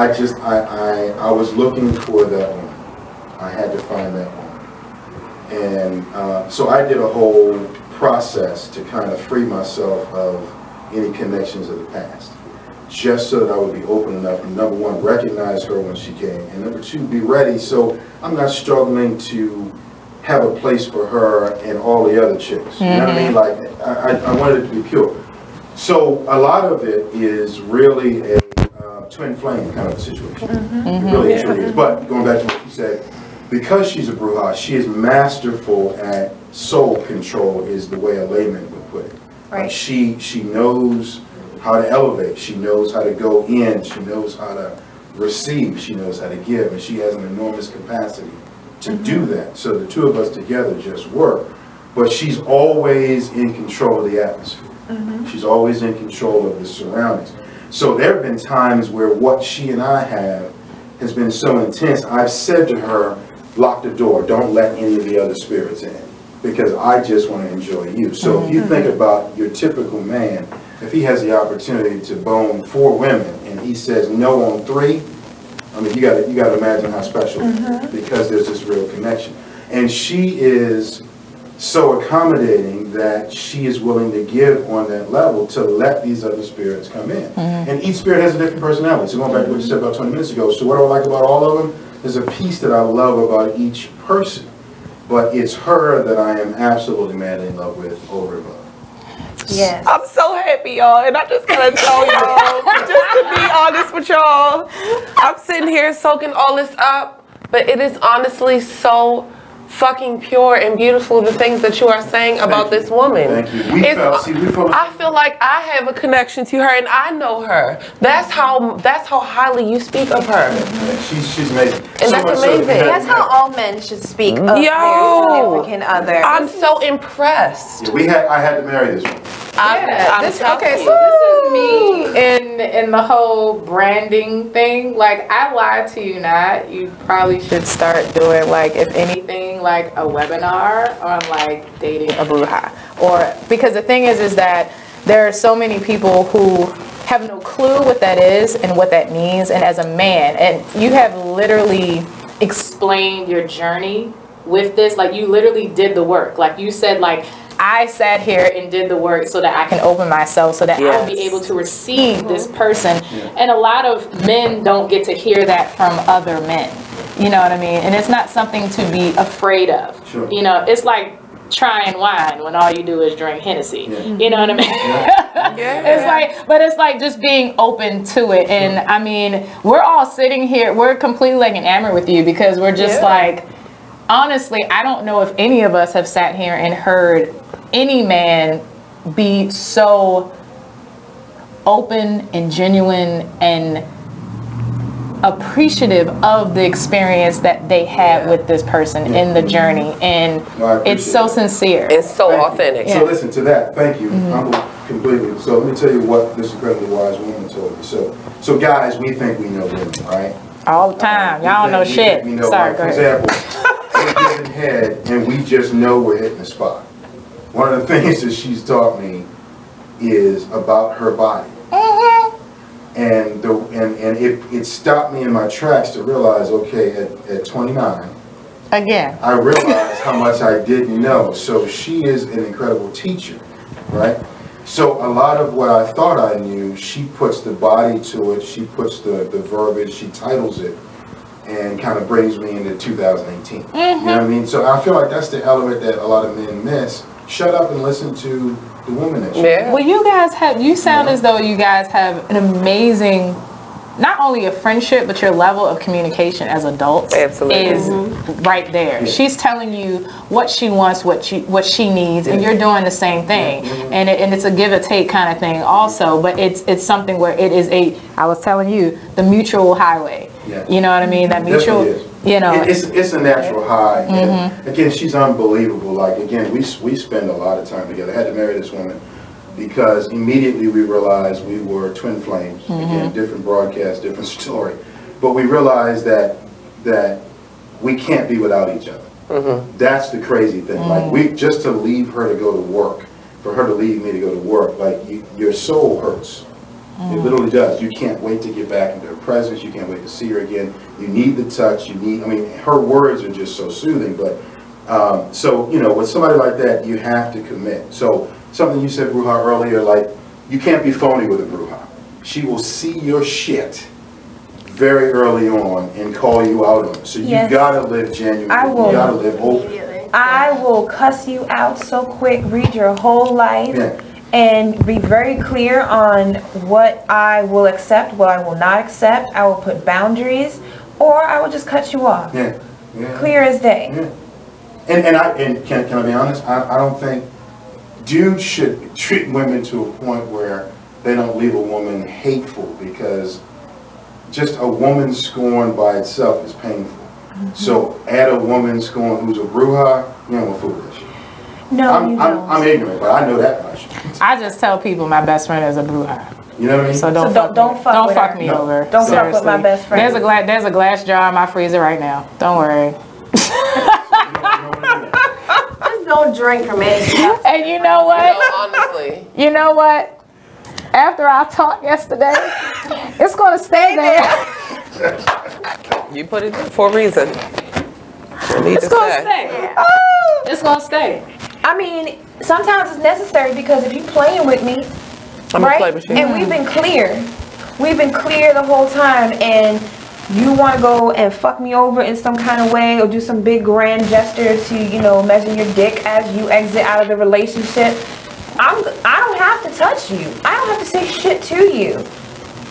I was looking for that one. I had to find that one. And so I did a whole process to kind of free myself of any connections of the past, just so that I would be open enough to, number one, recognize her when she came, and number two, be ready so I'm not struggling to have a place for her and all the other chicks. You know what I mean? Like, I wanted it to be pure. So a lot of it is really a twin flame kind of a situation. It really truly is. But going back to what you said, because she's a Bruja, she is masterful at soul control, is the way a layman would put it. Right. She knows how to elevate. She knows how to go in. She knows how to receive. She knows how to give. And she has an enormous capacity to do that. So the two of us together just work. But she's always in control of the atmosphere. She's always in control of the surroundings. So there have been times where what she and I have has been so intense, I've said to her, lock the door, don't let any of the other spirits in, because I just want to enjoy you. So if you think about your typical man, if he has the opportunity to bone 4 women and he says no on 3, I mean, you got to imagine how special it is, because there's this real connection. And she is so accommodating that she is willing to give on that level to let these other spirits come in. And each spirit has a different personality. So going back to what you said about 20 minutes ago, so what do I like about all of them? There's a piece that I love about each person, but it's her that I am absolutely madly in love with over and above. Yes. I'm so happy, y'all, and I just gotta tell y'all, just to be honest with y'all, I'm sitting here soaking all this up, but it is honestly so fucking pure and beautiful, the things that you are saying about this woman. Thank you. We felt I feel like I have a connection to her and I know her. That's how highly you speak of her. She's amazing. And that's amazing. That's how all men should speak of their significant other. I'm so impressed. Yeah, I had to marry this one. So this is me in the whole branding thing. Like, I lied to you not. You probably should start doing, like, if anything, like a webinar on like dating a Bruja. Or because the thing is that there are so many people who have no clue what that is and what that means. And as a man, and you have literally explained your journey with this, like you literally did the work. Like you said, like, I sat here and did the work so that I can open myself, so that I'll be able to receive this person. And a lot of men don't get to hear that from other men. You know what I mean? And it's not something to be afraid of. You know, it's like trying wine when all you do is drink Hennessy. You know what I mean? It's like, but it's like just being open to it. And I mean, we're all sitting here, we're completely like enamored with you, because we're just like, honestly, I don't know if any of us have sat here and heard any man be so open and genuine and appreciative of the experience that they had with this person in the journey, and it's so sincere. It's so authentic. So listen to that. Thank you. I'm completely. So let me tell you what this incredibly wise woman told me. So guys, we think we know women, right? All the time. Y'all don't know shit. We know, Sorry, for example, we're getting head and we just know we're hitting the spot. One of the things that she's taught me is about her body. And it stopped me in my tracks to realize, okay, at 29, again, I realized how much I didn't know. So she is an incredible teacher, right? So a lot of what I thought I knew, she puts the body to it, she puts the verbiage, she titles it, and kind of brings me into 2018. You know what I mean? So I feel like that's the element that a lot of men miss. Shut up and listen to the woman that you Well, you guys you sound as though you guys have an amazing, not only a friendship, but your level of communication as adults is right there. She's telling you what she wants, what she needs, and you're doing the same thing. And it's a give or take kind of thing also, but it's something where it is I was telling you, the mutual highway. You know what I mean? That mutual, you know. It's a natural high. And again, she's unbelievable. Like, again, we spend a lot of time together. I had to marry this woman because immediately we realized we were twin flames. Again, different broadcast, different story. But we realized that we can't be without each other. That's the crazy thing. Like, just to leave her to go to work, for her to leave me to go to work, like, your soul hurts. It literally does. You can't wait to get back into her presence. You can't wait to see her again. You need the touch. I mean, her words are just so soothing. But, so, you know, with somebody like that, you have to commit. So, something you said, Bruja, earlier, like, you can't be phony with a Bruja. She will see your shit very early on and call you out on it. So you gotta live genuine. You gotta live open. I will cuss you out so quick, read your whole life. And be very clear on what I will accept, what I will not accept. I will put boundaries, or I will just cut you off. Clear as day. Yeah. And can I be honest? I don't think dudes should treat women to a point where they don't leave a woman hateful, because just a woman scorned by itself is painful. So add a woman scorned who's a bruja, you don't want to fool with that shit. No, I'm ignorant, but I know that much. I just tell people my best friend is a bruja. You know what I mean? So don't fuck me over. Don't fuck with my best friend. There's a glass jar in my freezer right now. Don't worry. Just don't drink from anything. And you know what? Honestly. You know what? After our talk yesterday, it's gonna stay there. You put it there for a reason. It's gonna stay. It's gonna stay. I mean, sometimes it's necessary, because if you playing with me, right? And we've been clear. We've been clear the whole time, and you want to go and fuck me over in some kind of way, or do some big grand gesture to, you know, measure your dick as you exit out of the relationship. I don't have to touch you. I don't have to say shit to you.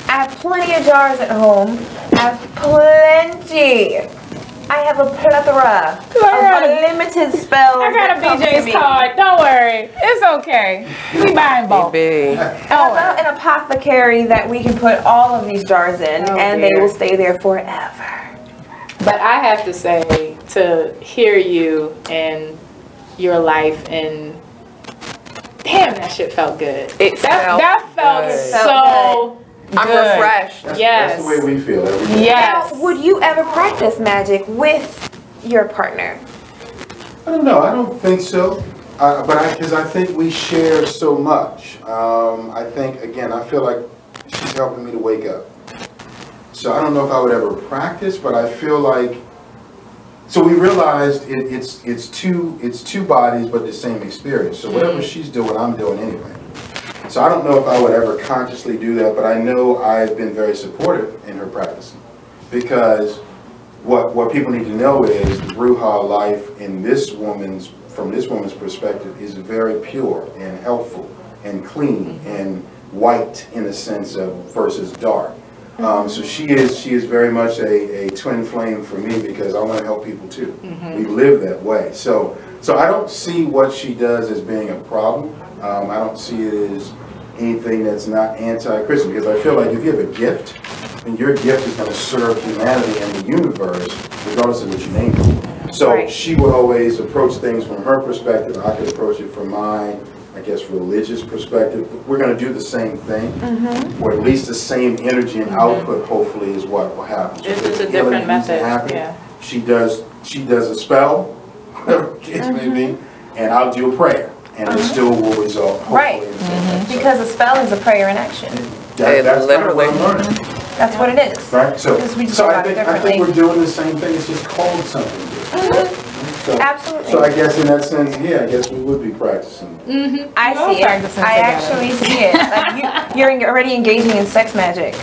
I have plenty of jars at home. I have plenty. I have a plethora of unlimited spells. I got a BJ's card. Don't worry. It's okay. We buying both. An apothecary that we can put all of these jars in, and they will stay there forever. But I have to say, to hear you and your life, and damn, that shit felt good. That felt so good. I'm refreshed. That's the way we feel every day. Yes. Now, would you ever practice magic with your partner? I don't know. I don't think so. Because I think we share so much. I think, again, I feel like she's helping me to wake up. So I don't know if I would ever practice, but I feel like, so we realized it's two bodies but the same experience. So whatever she's doing, I'm doing anyway. So I don't know if I would ever consciously do that, but I know I've been very supportive in her practicing, because what people need to know is the Bruja life from this woman's perspective is very pure and helpful and clean and white in a sense of versus dark. So she is very much a twin flame for me, because I want to help people too. We live that way. So I don't see what she does as being a problem. I don't see it as anything that's not anti-Christian, because I feel like if you have a gift, then your gift is going to serve humanity and the universe, regardless of what you name it. So she would always approach things from her perspective. I could approach it from mine, I guess, religious perspective. We're going to do the same thing, or at least the same energy and output, hopefully, is what will happen. It's just a different method. She does a spell, whatever the case may be, and I'll do a prayer. And it still will result, hopefully, in the same way. Because a spell is a prayer in action. That's literally what I'm learning. That's what it is. Right? So I think we're doing the same thing. It's just called something different. Absolutely. So I guess in that sense, I guess we would be practicing. I see it. I actually see it. Like you're already engaging in sex magic.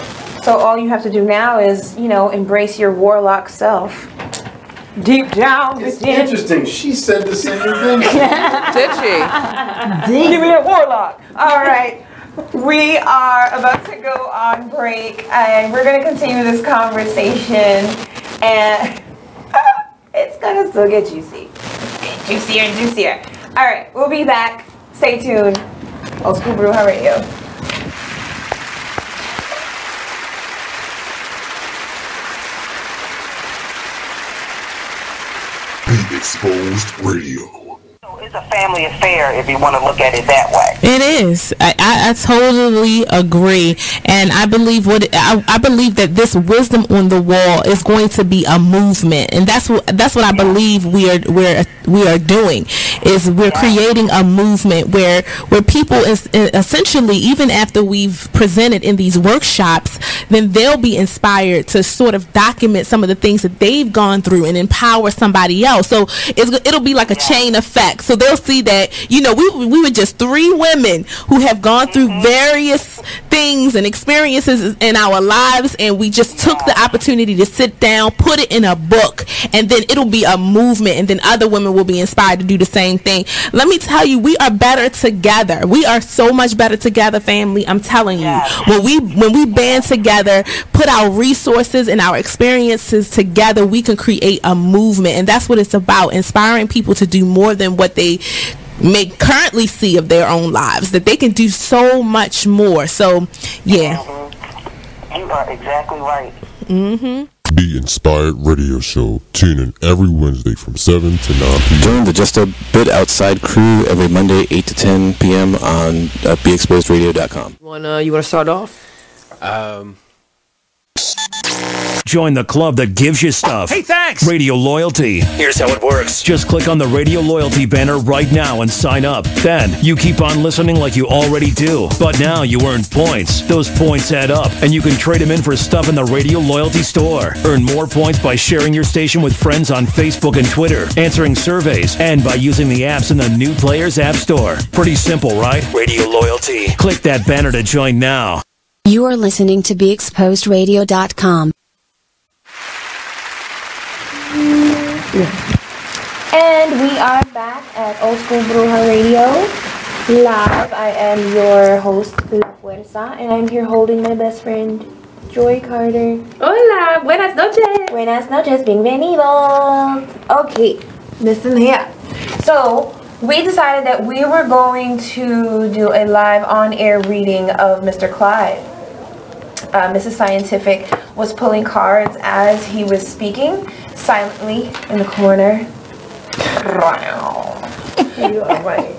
So all you have to do now is, embrace your warlock self. Deep down. It's interesting. She said the same thing. Did she? Give me a warlock. All right. We are about to go on break, and we're going to continue this conversation, and it's going to still get juicy. Juicier and juicier. All right. We'll be back. Stay tuned. Old School Bruja Radio. Be Exposed Radio. It's a family affair if you want to look at it that way. It is. I totally agree, and I believe I believe that this wisdom on the wall is going to be a movement, and that's what I believe we are doing. Is we're creating a movement where people essentially, even after we've presented in these workshops, then they'll be inspired to sort of document some of the things that they've gone through and empower somebody else. So it'll be like a chain effect. So they'll see that, we were just 3 women who have gone through various things and experiences in our lives, and we just took the opportunity to sit down, put it in a book, and then it'll be a movement, and then other women will be inspired to do the same thing. Let me tell you, we are better together. We are so much better together, family. I'm telling you, when we band together, put our resources and our experiences together, we can create a movement, and that's what it's about, inspiring people to do more than what they may currently see of their own lives, that they can do so much more. So yeah. You are exactly right. Be Inspired Radio Show. Tune in every Wednesday from 7 to 9 p.m. Join the Just a Bit Outside crew every Monday 8 to 10 p.m. on BeExposedRadio.com. You wanna start off? Join the club that gives you stuff. Hey, thanks! Radio Loyalty. Here's how it works. Just click on the Radio Loyalty banner right now and sign up. Then, you keep on listening like you already do. But now you earn points. Those points add up, and you can trade them in for stuff in the Radio Loyalty store. Earn more points by sharing your station with friends on Facebook and Twitter, answering surveys, and by using the apps in the New Players App Store. Pretty simple, right? Radio Loyalty. Click that banner to join now. You are listening to BeExposedRadio.com. And we are back at Old School Bruja Radio live. I am your host, La Fuerza, and I'm here holding my best friend, Joy Carter. Hola, buenas noches. Buenas noches, bienvenidos. Okay, listen here. So, we decided that we were going to do a live on-air reading of Mr. Clyde. Mrs. Scientific was pulling cards as he was speaking, silently in the corner. You are right.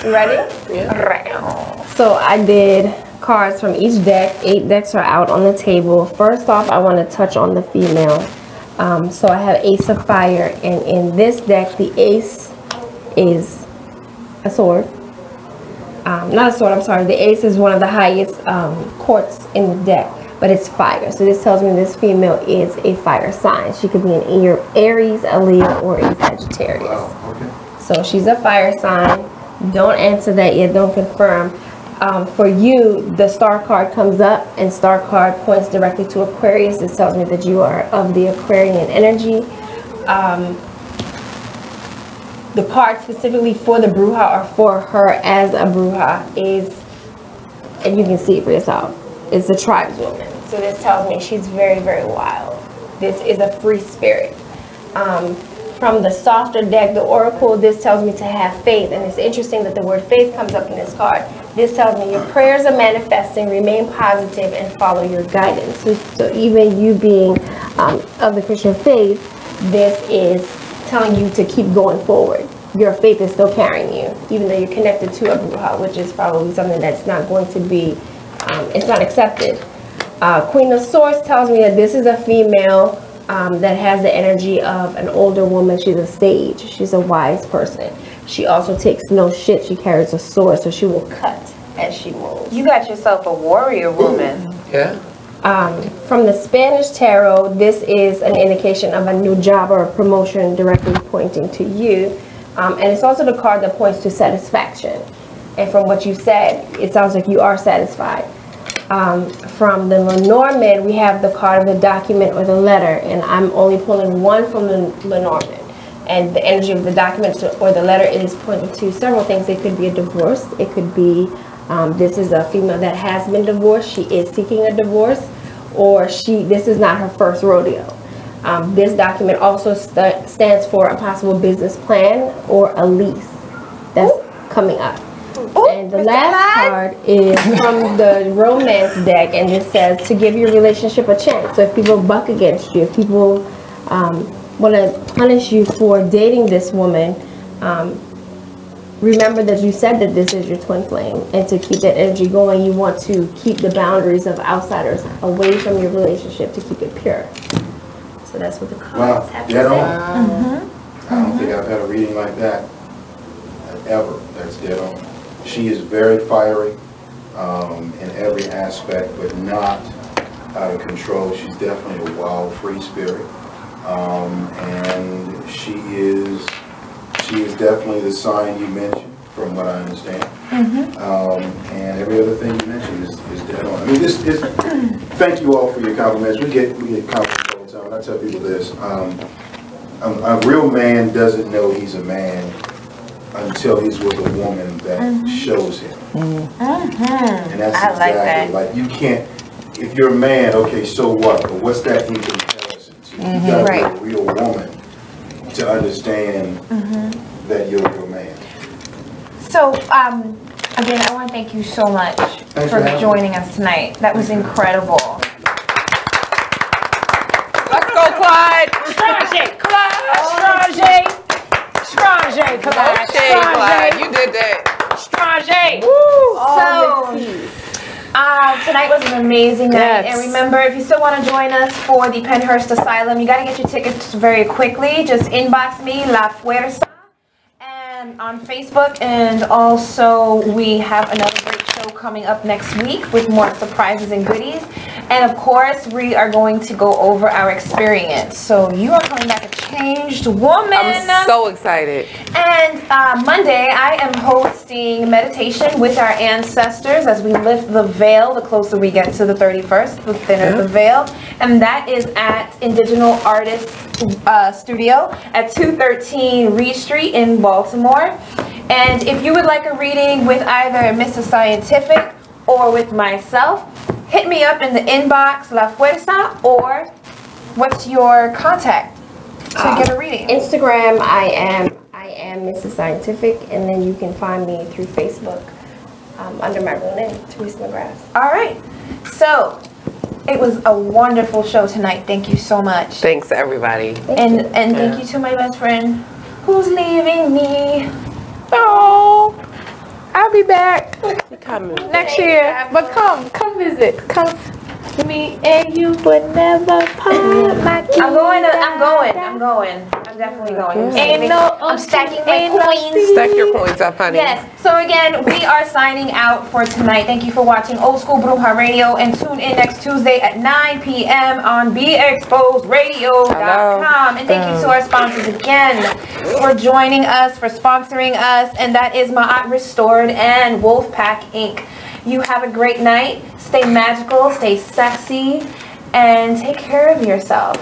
You ready? Yeah. So I did cards from each deck. 8 decks are out on the table. First off, I want to touch on the female. So I have Ace of Fire, and in this deck, the ace is a sword. Not a sword, I'm sorry. The ace is one of the highest courts in the deck, but it's fire. So this tells me this female is a fire sign. She could be an Aries, a Leo, or a Sagittarius. Wow, okay. So she's a fire sign. Don't answer that yet. Don't confirm. For you, the star card comes up, and star card points directly to Aquarius. This tells me that you are of the Aquarian energy. The card specifically for the Bruja, or for her as a Bruja, is, and you can see it for yourself, it's a tribeswoman. So this tells me she's very, very wild. This is a free spirit. From the softer deck, the Oracle, this tells me to have faith. And it's interesting that the word faith comes up in this card. This tells me your prayers are manifesting, remain positive, and follow your guidance. So even you being of the Christian faith, this is telling you to keep going forward. Your faith is still carrying you, even though you're connected to a Bruja, which is probably something that's not going to be, it's not accepted. Queen of Swords tells me that this is a female that has the energy of an older woman. She's a sage. She's a wise person. She also takes no shit. She carries a sword, so she will cut as she moves. You got yourself a warrior woman. Yeah. From the Spanish Tarot, this is an indication of a new job or a promotion directly pointing to you. And it's also the card that points to satisfaction. And from what you said, it sounds like you are satisfied. From the Lenormand, we have the card of the document or the letter. And I'm only pulling one from the Lenormand. And the energy of the document or the letter is pointing to several things. It could be a divorce. It could be, this is a female that has been divorced. She is seeking a divorce. Or this is not her first rodeo. This document also stands for a possible business plan or a lease that's coming up. And the last card is from the romance deck, and it says to give your relationship a chance. So if people buck against you, if people want to punish you for dating this woman, remember that you said that this is your twin flame, and to keep that energy going, you want to keep the boundaries of outsiders away from your relationship to keep it pure. So that's what the cards have to say. I don't think I've had a reading like that ever. That's dead on. She is very fiery in every aspect, but not out of control. She's definitely a wild, free spirit, and she is definitely the sign you mentioned, from what I understand. And every other thing you mentioned is dead on. I mean, thank you all for your compliments. We get compliments all the time, and I tell people this. A real man doesn't know he's a man until he's with a woman that shows him. And that's exactly like you can't, if you're a man, okay, so what? But what's that in comparison to? You gotta be a real woman to understand that you're a real man. So, again, I want to thank you so much for joining us tonight. That was incredible. Let's go, Clyde. Strange, Clyde. Strange, Clyde. Clyde. You did that. Strange. Tonight was an amazing night. And remember, if you still want to join us for the Pennhurst Asylum, you got to get your tickets very quickly. Just inbox me, La Fuerza, and on Facebook. And also, we have another great show coming up next week with more surprises and goodies. And of course, we are going to go over our experience. So you are coming back a changed woman. I'm so excited. And Monday, I am hosting meditation with our ancestors as we lift the veil the closer we get to the 31st, the thinner the veil. And that is at Indigenous Artists Studio at 213 Reed Street in Baltimore. And if you would like a reading with either Mrs. Scientific or with myself, hit me up in the inbox, La Fuerza, or what's your contact to get a reading? Instagram, I am Mrs. Scientific, and then you can find me through Facebook under my real name, Teresa McGrath. All right. So it was a wonderful show tonight. Thank you so much. Thanks, everybody. And thank you to my best friend who's leaving me. Oh, I'll be back next year. But come visit. Come. Me and you would never part. I'm going. I'm definitely going. I'm stacking my coins. Stack your coins up, honey. Yes. So again, we are signing out for tonight. Thank you for watching Old School Bruja Radio, and tune in next Tuesday at 9 p.m. on BeExposedRadio.com. And thank you to our sponsors again for joining us, for sponsoring us, and that is Ma'at Restored and Wolfpack Inc. You have a great night. Stay magical, stay sexy, and take care of yourself.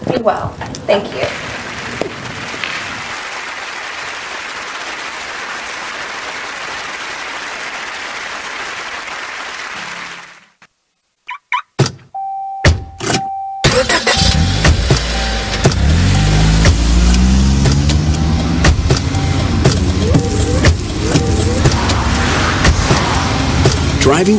Be well. Thank you. Driving